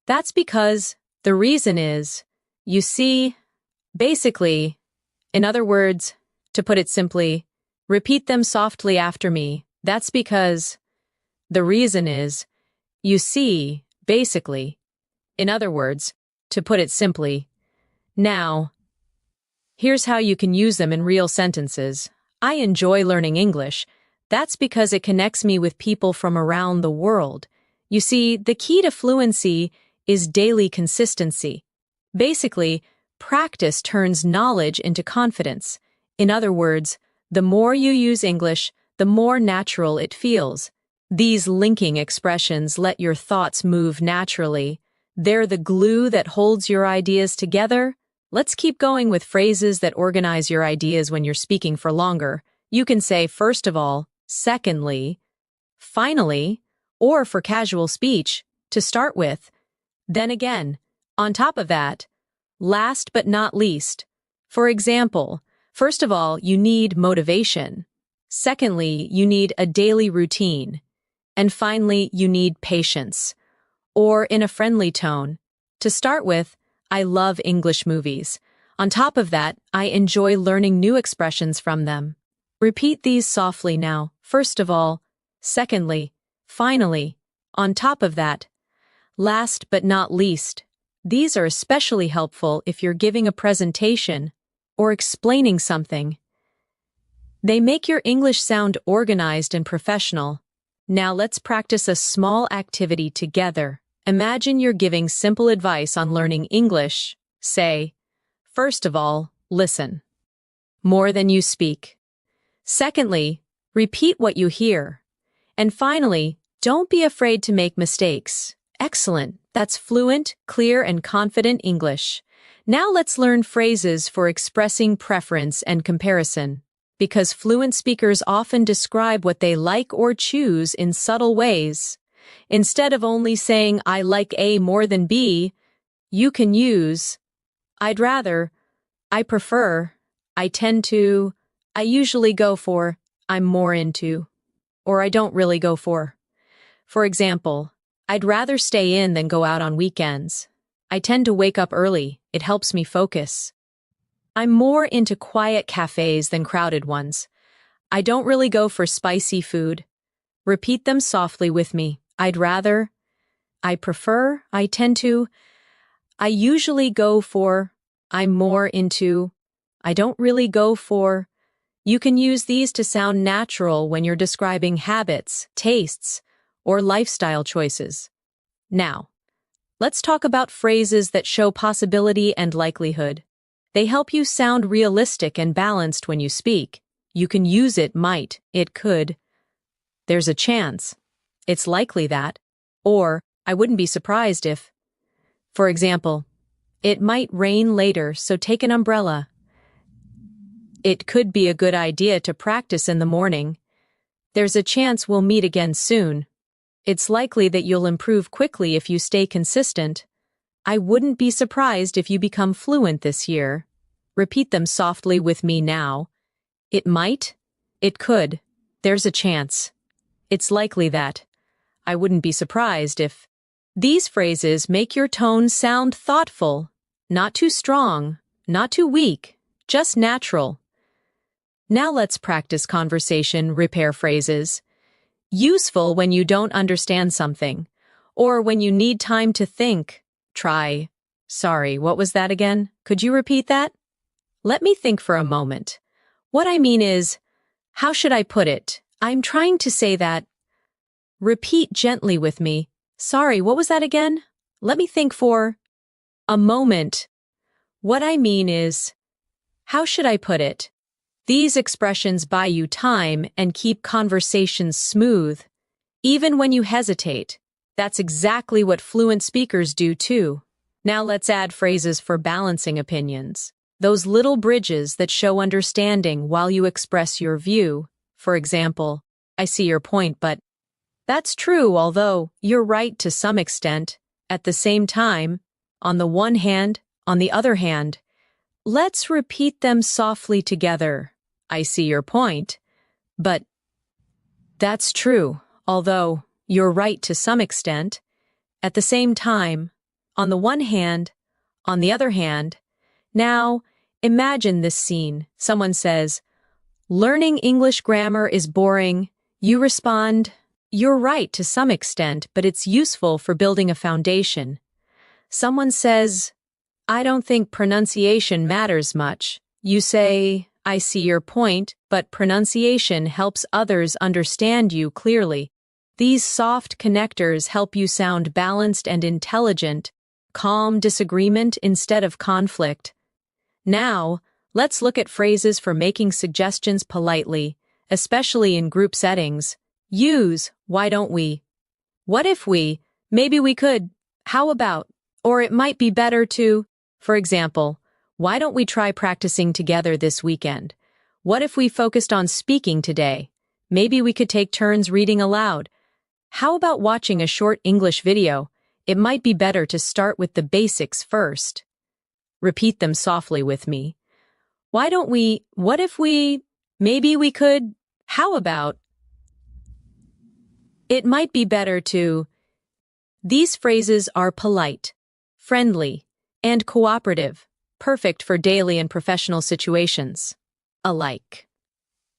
That's because the reason is, you see, basically, in other words, to put it simply, repeat them softly after me. That's because the reason is, you see, basically. In other words, to put it simply. Now, here's how you can use them in real sentences. I enjoy learning English. That's because it connects me with people from around the world. You see, the key to fluency is daily consistency. Basically, practice turns knowledge into confidence. In other words, the more you use English, the more natural it feels. These linking expressions let your thoughts move naturally. They're the glue that holds your ideas together. Let's keep going with phrases that organize your ideas when you're speaking for longer. You can say, first of all, secondly, finally, or for casual speech, to start with. Then again, on top of that, last but not least. For example, first of all, you need motivation. Secondly, you need a daily routine. And finally, you need patience. Or in a friendly tone. To start with, I love English movies. On top of that, I enjoy learning new expressions from them. Repeat these softly now. First of all, secondly, finally, on top of that. Last but not least. These are especially helpful if you're giving a presentation or explaining something. They make your English sound organized and professional. Now let's practice a small activity together. Imagine you're giving simple advice on learning English. Say, first of all, listen more than you speak. Secondly, repeat what you hear. And finally, don't be afraid to make mistakes. Excellent. That's fluent, clear, and confident English. Now let's learn phrases for expressing preference and comparison. Because fluent speakers often describe what they like or choose in subtle ways. Instead of only saying, I like A more than B, you can use, I'd rather, I prefer, I tend to, I usually go for, I'm more into, or I don't really go for. For example, I'd rather stay in than go out on weekends. I tend to wake up early, it helps me focus. I'm more into quiet cafes than crowded ones. I don't really go for spicy food. Repeat them softly with me. I'd rather, I prefer, I tend to, I usually go for, I'm more into, I don't really go for. You can use these to sound natural when you're describing habits, tastes, or lifestyle choices. Now, let's talk about phrases that show possibility and likelihood. They help you sound realistic and balanced when you speak. You can use it might, it could. There's a chance. It's likely that. Or, I wouldn't be surprised if. For example, it might rain later, so take an umbrella. It could be a good idea to practice in the morning. There's a chance we'll meet again soon. It's likely that you'll improve quickly if you stay consistent. I wouldn't be surprised if you become fluent this year. Repeat them softly with me now. It might. It could. There's a chance. It's likely that. I wouldn't be surprised if. These phrases make your tone sound thoughtful, not too strong, not too weak, just natural. Now let's practice conversation repair phrases. Useful when you don't understand something, or when you need time to think. Try, sorry, what was that again? Could you repeat that? Let me think for a moment. What I mean is, how should I put it? I'm trying to say that. Repeat gently with me. Sorry, what was that again? Let me think for a moment. What I mean is, how should I put it? These expressions buy you time and keep conversations smooth. Even when you hesitate, that's exactly what fluent speakers do too. Now let's add phrases for balancing opinions. Those little bridges that show understanding while you express your view. For example, I see your point, but that's true, although you're right to some extent. At the same time, on the one hand, on the other hand, let's repeat them softly together. I see your point, but that's true, although you're right to some extent. At the same time, on the one hand, on the other hand. Now, imagine this scene. Someone says, "Learning English grammar is boring." You respond, "You're right to some extent, but it's useful for building a foundation." Someone says, "I don't think pronunciation matters much." You say, "I see your point, but pronunciation helps others understand you clearly." These soft connectors help you sound balanced and intelligent, calm disagreement instead of conflict. Now, let's look at phrases for making suggestions politely, especially in group settings. Use, why don't we? What if we? Maybe we could. How about? Or it might be better to. For example, why don't we try practicing together this weekend? What if we focused on speaking today? Maybe we could take turns reading aloud. How about watching a short English video? It might be better to start with the basics first. Repeat them softly with me. Why don't we? What if we? Maybe we could. How about? It might be better to. These phrases are polite, friendly, and cooperative, perfect for daily and professional situations alike.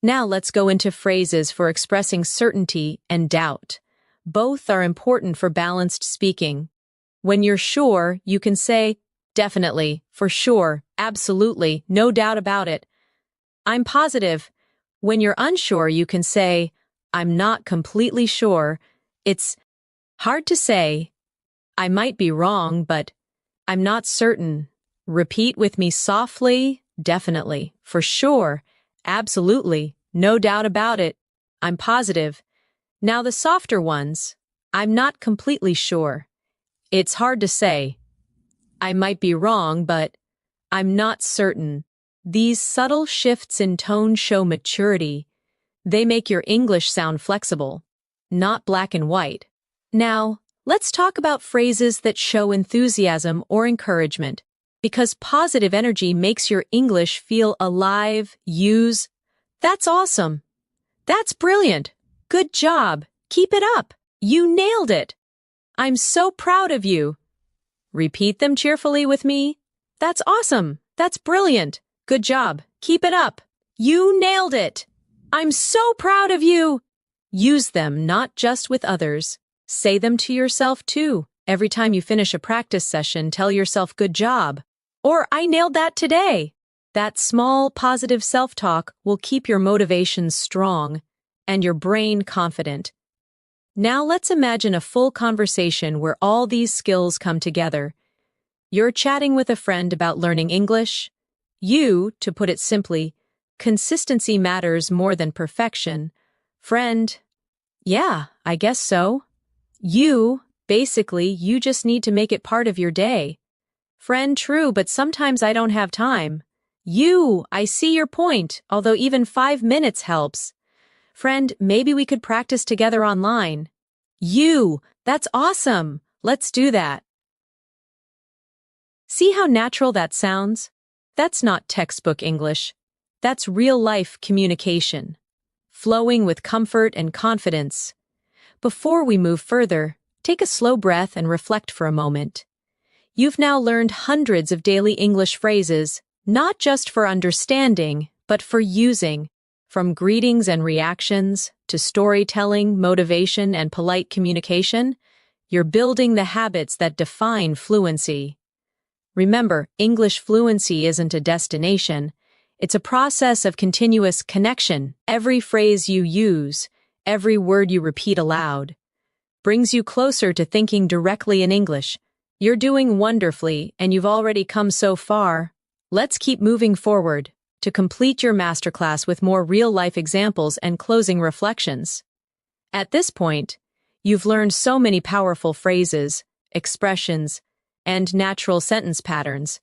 Now let's go into phrases for expressing certainty and doubt. Both are important for balanced speaking. When you're sure, you can say, definitely, for sure, absolutely, no doubt about it. I'm positive. When you're unsure, you can say, I'm not completely sure. It's hard to say. I might be wrong, but I'm not certain. Repeat with me softly, definitely, for sure, absolutely, no doubt about it. I'm positive. Now the softer ones, I'm not completely sure. It's hard to say. I might be wrong, but I'm not certain. These subtle shifts in tone show maturity. They make your English sound flexible, not black and white. Now, let's talk about phrases that show enthusiasm or encouragement. Because positive energy makes your English feel alive. Use. That's awesome. That's brilliant. Good job. Keep it up. You nailed it. I'm so proud of you. Repeat them cheerfully with me. That's awesome. That's brilliant. Good job. Keep it up. You nailed it. I'm so proud of you. Use them not just with others. Say them to yourself too. Every time you finish a practice session, tell yourself good job. Or I nailed that today. That small positive self-talk will keep your motivation strong and your brain confident. Now let's imagine a full conversation where all these skills come together. You're chatting with a friend about learning English. You, to put it simply, consistency matters more than perfection. Friend, yeah, I guess so. You, basically, you just need to make it part of your day. Friend, true, but sometimes I don't have time. You, I see your point, although even 5 minutes helps. Friend, maybe we could practice together online. You, that's awesome. Let's do that. See how natural that sounds? That's not textbook English. That's real-life communication, flowing with comfort and confidence. Before we move further, take a slow breath and reflect for a moment. You've now learned hundreds of daily English phrases, not just for understanding, but for using. From greetings and reactions to storytelling, motivation, and polite communication, you're building the habits that define fluency. Remember, English fluency isn't a destination. It's a process of continuous connection. Every phrase you use, every word you repeat aloud, brings you closer to thinking directly in English. You're doing wonderfully, and you've already come so far. Let's keep moving forward to complete your masterclass with more real-life examples and closing reflections. At this point, you've learned so many powerful phrases, expressions, and natural sentence patterns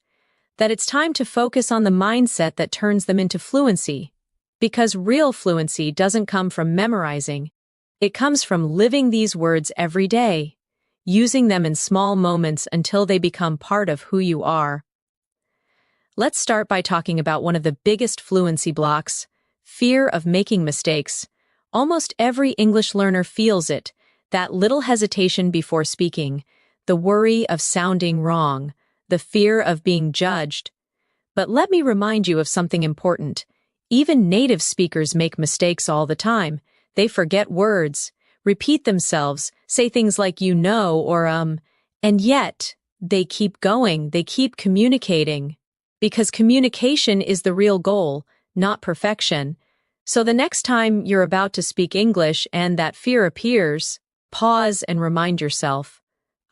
that it's time to focus on the mindset that turns them into fluency. Because real fluency doesn't come from memorizing. It comes from living these words every day, using them in small moments until they become part of who you are. Let's start by talking about one of the biggest fluency blocks, fear of making mistakes. Almost every English learner feels it, that little hesitation before speaking, the worry of sounding wrong, the fear of being judged. But let me remind you of something important. Even native speakers make mistakes all the time. They forget words, repeat themselves, say things like you know or and yet they keep going, they keep communicating. Because communication is the real goal, not perfection. So the next time you're about to speak English and that fear appears, pause and remind yourself,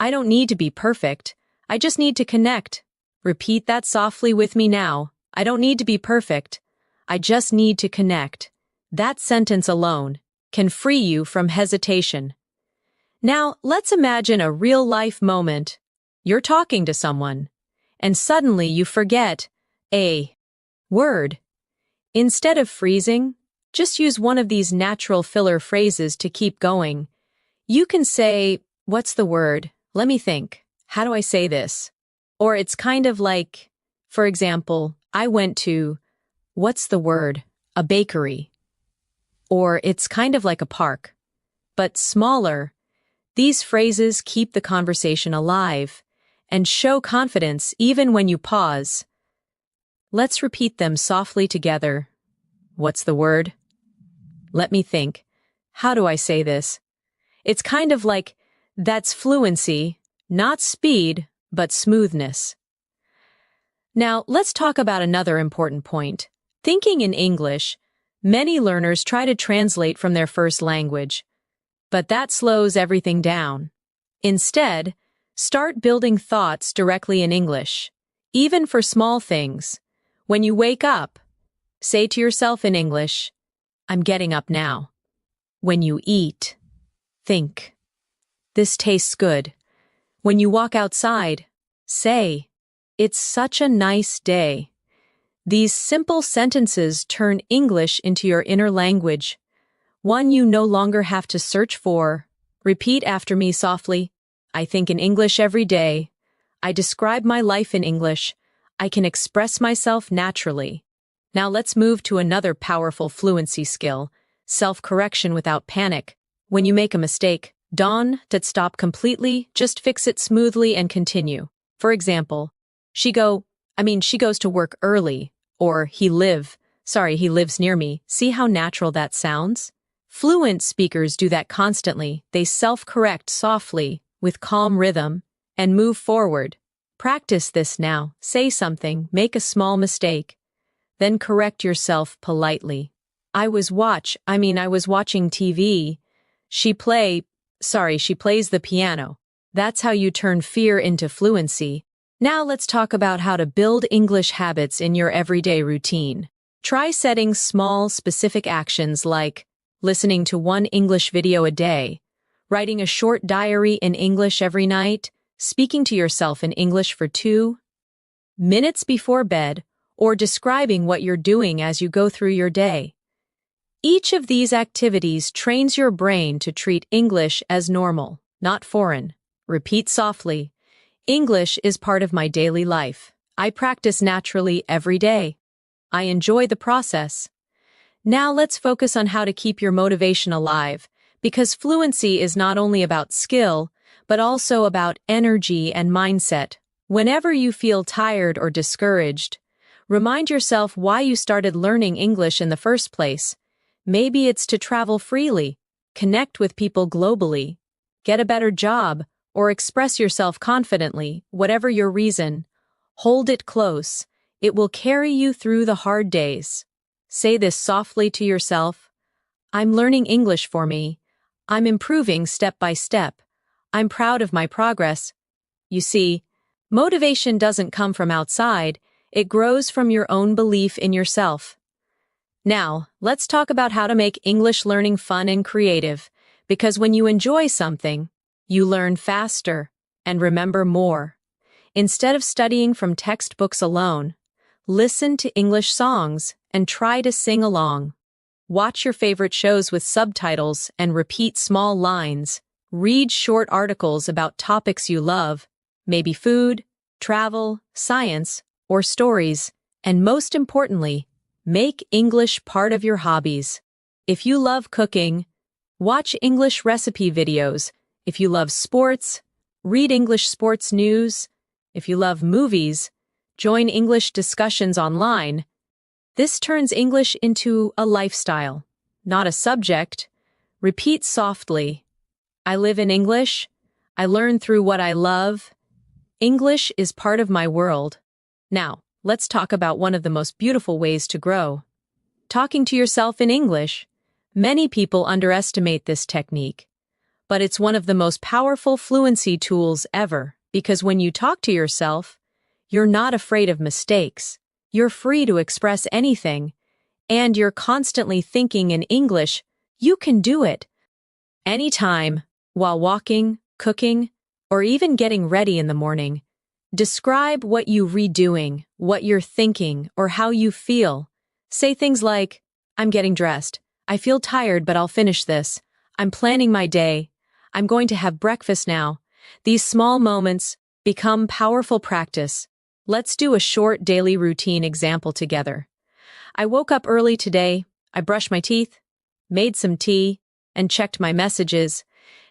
I don't need to be perfect. I just need to connect. Repeat that softly with me now. I don't need to be perfect. I just need to connect. That sentence alone can free you from hesitation. Now, let's imagine a real-life moment. You're talking to someone, and suddenly you forget a word. Instead of freezing, just use one of these natural filler phrases to keep going. You can say, what's the word? Let me think. How do I say this? Or it's kind of like, for example, I went to, what's the word? A bakery. Or it's kind of like a park. But smaller. These phrases keep the conversation alive and show confidence even when you pause. Let's repeat them softly together. What's the word? Let me think. How do I say this? It's kind of like, that's fluency, not speed, but smoothness. Now, let's talk about another important point. Thinking in English, many learners try to translate from their first language, but that slows everything down. Instead, start building thoughts directly in English, even for small things. When you wake up, say to yourself in English, I'm getting up now. When you eat, think, this tastes good. When you walk outside, say, it's such a nice day. These simple sentences turn English into your inner language, one you no longer have to search for. Repeat after me softly. I think in English every day. I describe my life in English. I can express myself naturally. Now let's move to another powerful fluency skill, self-correction without panic. When you make a mistake, don't stop completely, just fix it smoothly and continue. For example, she goes to work early, or he lives near me. See how natural that sounds? Fluent speakers do that constantly. They self-correct softly, with calm rhythm, and move forward. Practice this now. Say something, make a small mistake, then correct yourself politely. I was watching TV. She plays the piano. That's how you turn fear into fluency. Now let's talk about how to build English habits in your everyday routine. Try setting small, specific actions like listening to one English video a day, writing a short diary in English every night, speaking to yourself in English for 2 minutes before bed, or describing what you're doing as you go through your day. Each of these activities trains your brain to treat English as normal, not foreign. Repeat softly. English is part of my daily life. I practice naturally every day. I enjoy the process. Now let's focus on how to keep your motivation alive, because fluency is not only about skill, but also about energy and mindset. Whenever you feel tired or discouraged, remind yourself why you started learning English in the first place. Maybe it's to travel freely, connect with people globally, get a better job, or express yourself confidently. Whatever your reason, hold it close. It will carry you through the hard days. Say this softly to yourself. I'm learning English for me. I'm improving step by step. I'm proud of my progress. You see, motivation doesn't come from outside. It grows from your own belief in yourself. Now, let's talk about how to make English learning fun and creative, because when you enjoy something, you learn faster and remember more. Instead of studying from textbooks alone, listen to English songs and try to sing along. Watch your favorite shows with subtitles and repeat small lines. Read short articles about topics you love, maybe food, travel, science, or stories. And most importantly, make English part of your hobbies. If you love cooking, watch English recipe videos. If you love sports, read English sports news. If you love movies, join English discussions online. This turns English into a lifestyle, not a subject. Repeat softly. I live in English. I learn through what I love. English is part of my world. Now, let's talk about one of the most beautiful ways to grow. Talking to yourself in English. Many people underestimate this technique, but it's one of the most powerful fluency tools ever, because when you talk to yourself, you're not afraid of mistakes. You're free to express anything, and you're constantly thinking in English. You can do it anytime, while walking, cooking, or even getting ready in the morning. Describe what you're redoing, what you're thinking, or how you feel. Say things like, I'm getting dressed. I feel tired, but I'll finish this. I'm planning my day. I'm going to have breakfast now. These small moments become powerful practice. Let's do a short daily routine example together. I woke up early today. I brushed my teeth, made some tea, and checked my messages.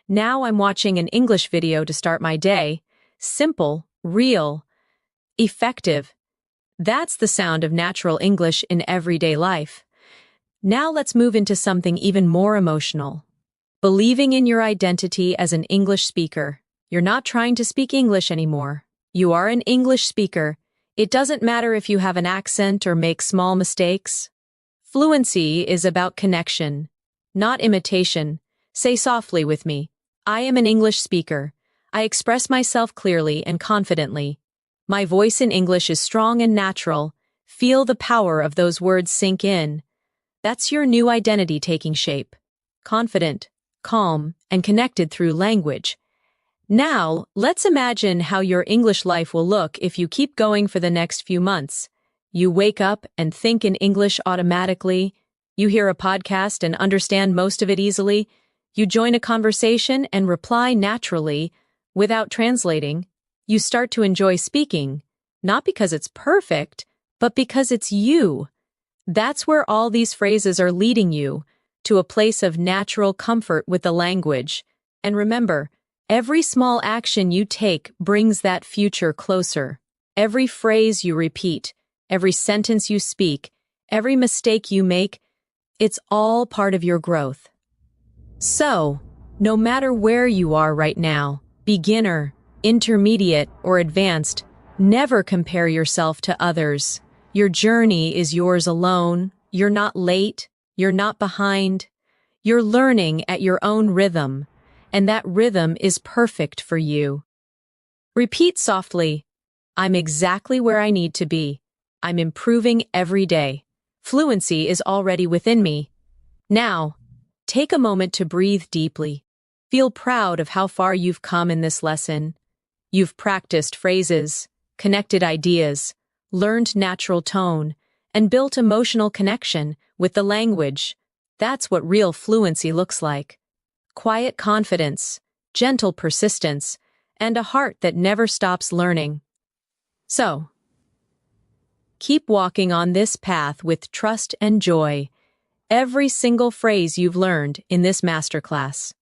Now I'm watching an English video to start my day. Simple, real, effective. That's the sound of natural English in everyday life. Now let's move into something even more emotional. Believing in your identity as an English speaker. You're not trying to speak English anymore. You are an English speaker. It doesn't matter if you have an accent or make small mistakes. Fluency is about connection, not imitation. Say softly with me. I am an English speaker. I express myself clearly and confidently. My voice in English is strong and natural. Feel the power of those words sink in. That's your new identity taking shape. Confident, calm, and connected through language. Now, let's imagine how your English life will look if you keep going for the next few months. You wake up and think in English automatically. You hear a podcast and understand most of it easily. You join a conversation and reply naturally without translating. You start to enjoy speaking. not because it's perfect, but because it's you. That's where all these phrases are leading you, to a place of natural comfort with the language. And remember, every small action you take brings that future closer. Every phrase you repeat, every sentence you speak, every mistake you make, it's all part of your growth. So, no matter where you are right now, beginner, intermediate, or advanced, never compare yourself to others. Your journey is yours alone. You're not late. You're not behind. You're learning at your own rhythm, and that rhythm is perfect for you. Repeat softly, I'm exactly where I need to be. I'm improving every day. Fluency is already within me. Now, take a moment to breathe deeply. Feel proud of how far you've come in this lesson. You've practiced phrases, connected ideas, learned natural tone, and built emotional connection with the language. That's what real fluency looks like. Quiet confidence, gentle persistence, and a heart that never stops learning. So, keep walking on this path with trust and joy. Every single phrase you've learned in this masterclass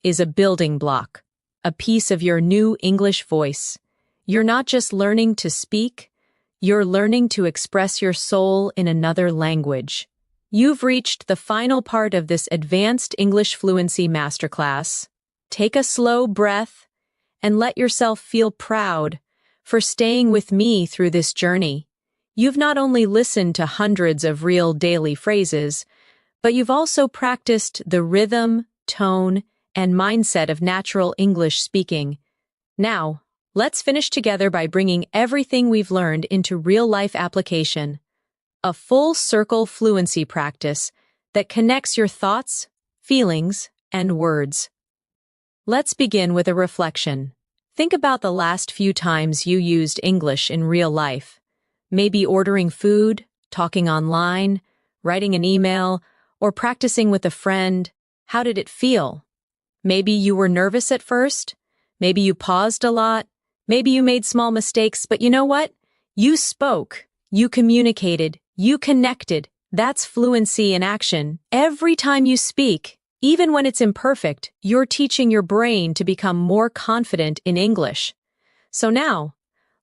is a building block, a piece of your new English voice. You're not just learning to speak, you're learning to express your soul in another language. You've reached the final part of this advanced English fluency masterclass. Take a slow breath and let yourself feel proud for staying with me through this journey. You've not only listened to hundreds of real daily phrases, but you've also practiced the rhythm, tone, and mindset of natural English speaking. Now, let's finish together by bringing everything we've learned into real-life application. A full-circle fluency practice that connects your thoughts, feelings, and words. Let's begin with a reflection. Think about the last few times you used English in real life. Maybe ordering food, talking online, writing an email, or practicing with a friend. How did it feel? Maybe you were nervous at first. Maybe you paused a lot. Maybe you made small mistakes, but you know what? You spoke. You communicated. You connected. That's fluency in action. Every time you speak, even when it's imperfect, you're teaching your brain to become more confident in English. So now,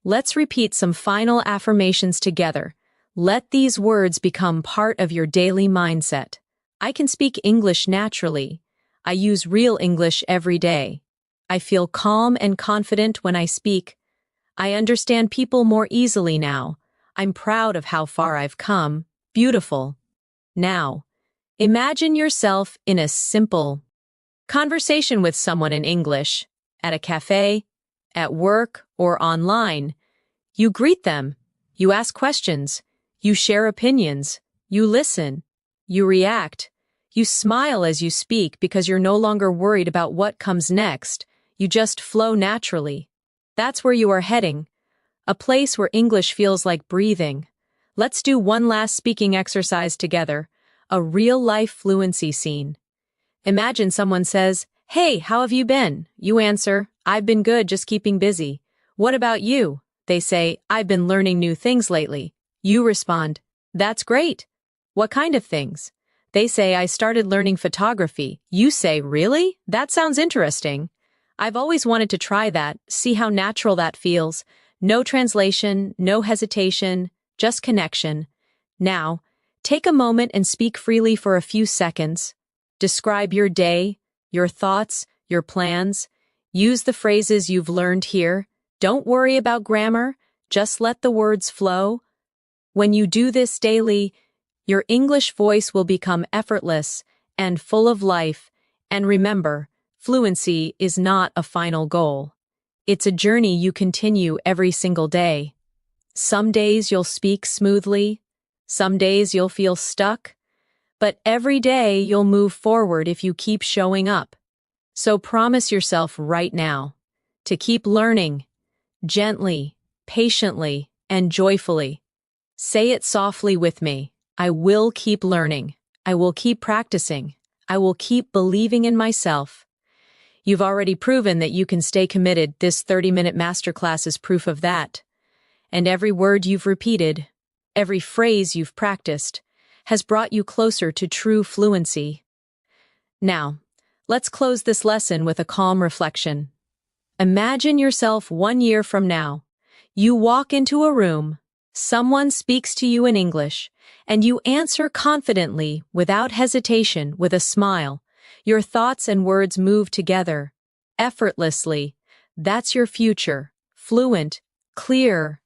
let's repeat some final affirmations together. Let these words become part of your daily mindset. I can speak English naturally. I use real English every day. I feel calm and confident when I speak. I understand people more easily now. I'm proud of how far I've come. Beautiful. Now, imagine yourself in a simple conversation with someone in English, at a cafe, at work, or online. You greet them. You ask questions. You share opinions. You listen. You react. You smile as you speak because you're no longer worried about what comes next. You just flow naturally. That's where you are heading. A place where English feels like breathing. Let's do one last speaking exercise together. A real-life fluency scene. Imagine someone says, "Hey, how have you been?" You answer, "I've been good, just keeping busy." "What about you?" They say, "I've been learning new things lately." You respond, "That's great." "What kind of things?" They say, "I started learning photography." You say, "Really? That sounds interesting." "I've always wanted to try that." See how natural that feels. No translation, no hesitation, just connection. Now, take a moment and speak freely for a few seconds. Describe your day, your thoughts, your plans. Use the phrases you've learned here. Don't worry about grammar, just let the words flow. When you do this daily, your English voice will become effortless and full of life. And remember, fluency is not a final goal. It's a journey you continue every single day. Some days you'll speak smoothly, some days you'll feel stuck, but every day you'll move forward if you keep showing up. So promise yourself right now to keep learning, gently, patiently, and joyfully. Say it softly with me. I will keep learning. I will keep practicing. I will keep believing in myself. You've already proven that you can stay committed. This 30-minute masterclass is proof of that. And every word you've repeated, every phrase you've practiced, has brought you closer to true fluency. Now, let's close this lesson with a calm reflection. Imagine yourself 1 year from now. You walk into a room, someone speaks to you in English, and you answer confidently, without hesitation, with a smile. Your thoughts and words move together, effortlessly. That's your future, fluent, clear,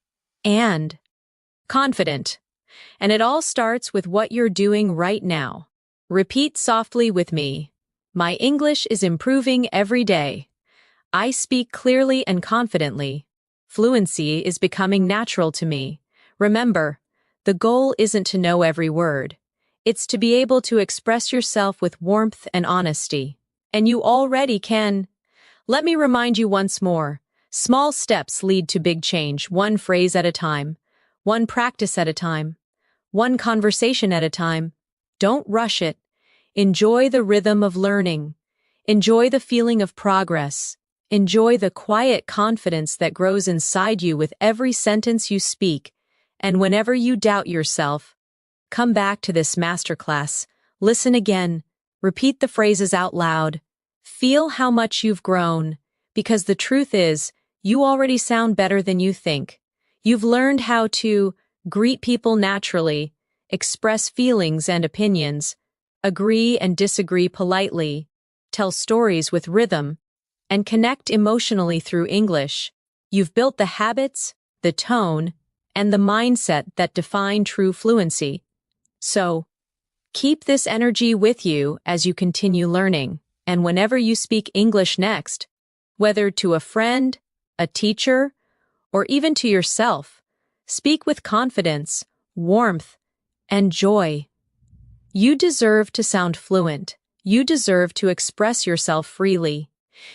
and confident. And it all starts with what you're doing right now. Repeat softly with me. My English is improving every day. I speak clearly and confidently. Fluency is becoming natural to me. Remember, the goal isn't to know every word. It's to be able to express yourself with warmth and honesty. And you already can. Let me remind you once more. Small steps lead to big change, one phrase at a time, one practice at a time, one conversation at a time. Don't rush it. Enjoy the rhythm of learning. Enjoy the feeling of progress. Enjoy the quiet confidence that grows inside you with every sentence you speak. And whenever you doubt yourself, come back to this masterclass. Listen again. Repeat the phrases out loud. Feel how much you've grown. Because the truth is, you already sound better than you think. You've learned how to greet people naturally, express feelings and opinions, agree and disagree politely, tell stories with rhythm, and connect emotionally through English. You've built the habits, the tone, and the mindset that define true fluency. So, keep this energy with you as you continue learning, and whenever you speak English next, whether to a friend, a teacher, or even to yourself, speak with confidence, warmth, and joy. You deserve to sound fluent. You deserve to express yourself freely.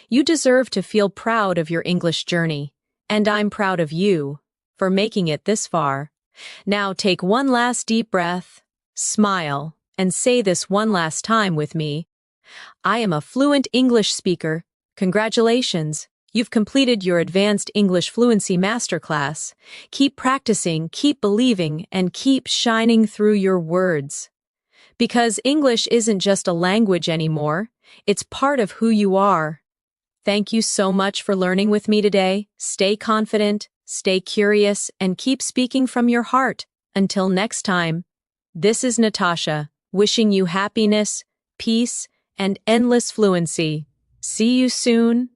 You deserve to feel proud of your English journey. And I'm proud of you for making it this far. Now take one last deep breath, smile, and say this one last time with me. I am a fluent English speaker. Congratulations. You've completed your Advanced English Fluency Masterclass. Keep practicing, keep believing, and keep shining through your words. Because English isn't just a language anymore, it's part of who you are. Thank you so much for learning with me today. Stay confident, stay curious, and keep speaking from your heart. Until next time, this is Natasha, wishing you happiness, peace, and endless fluency. See you soon.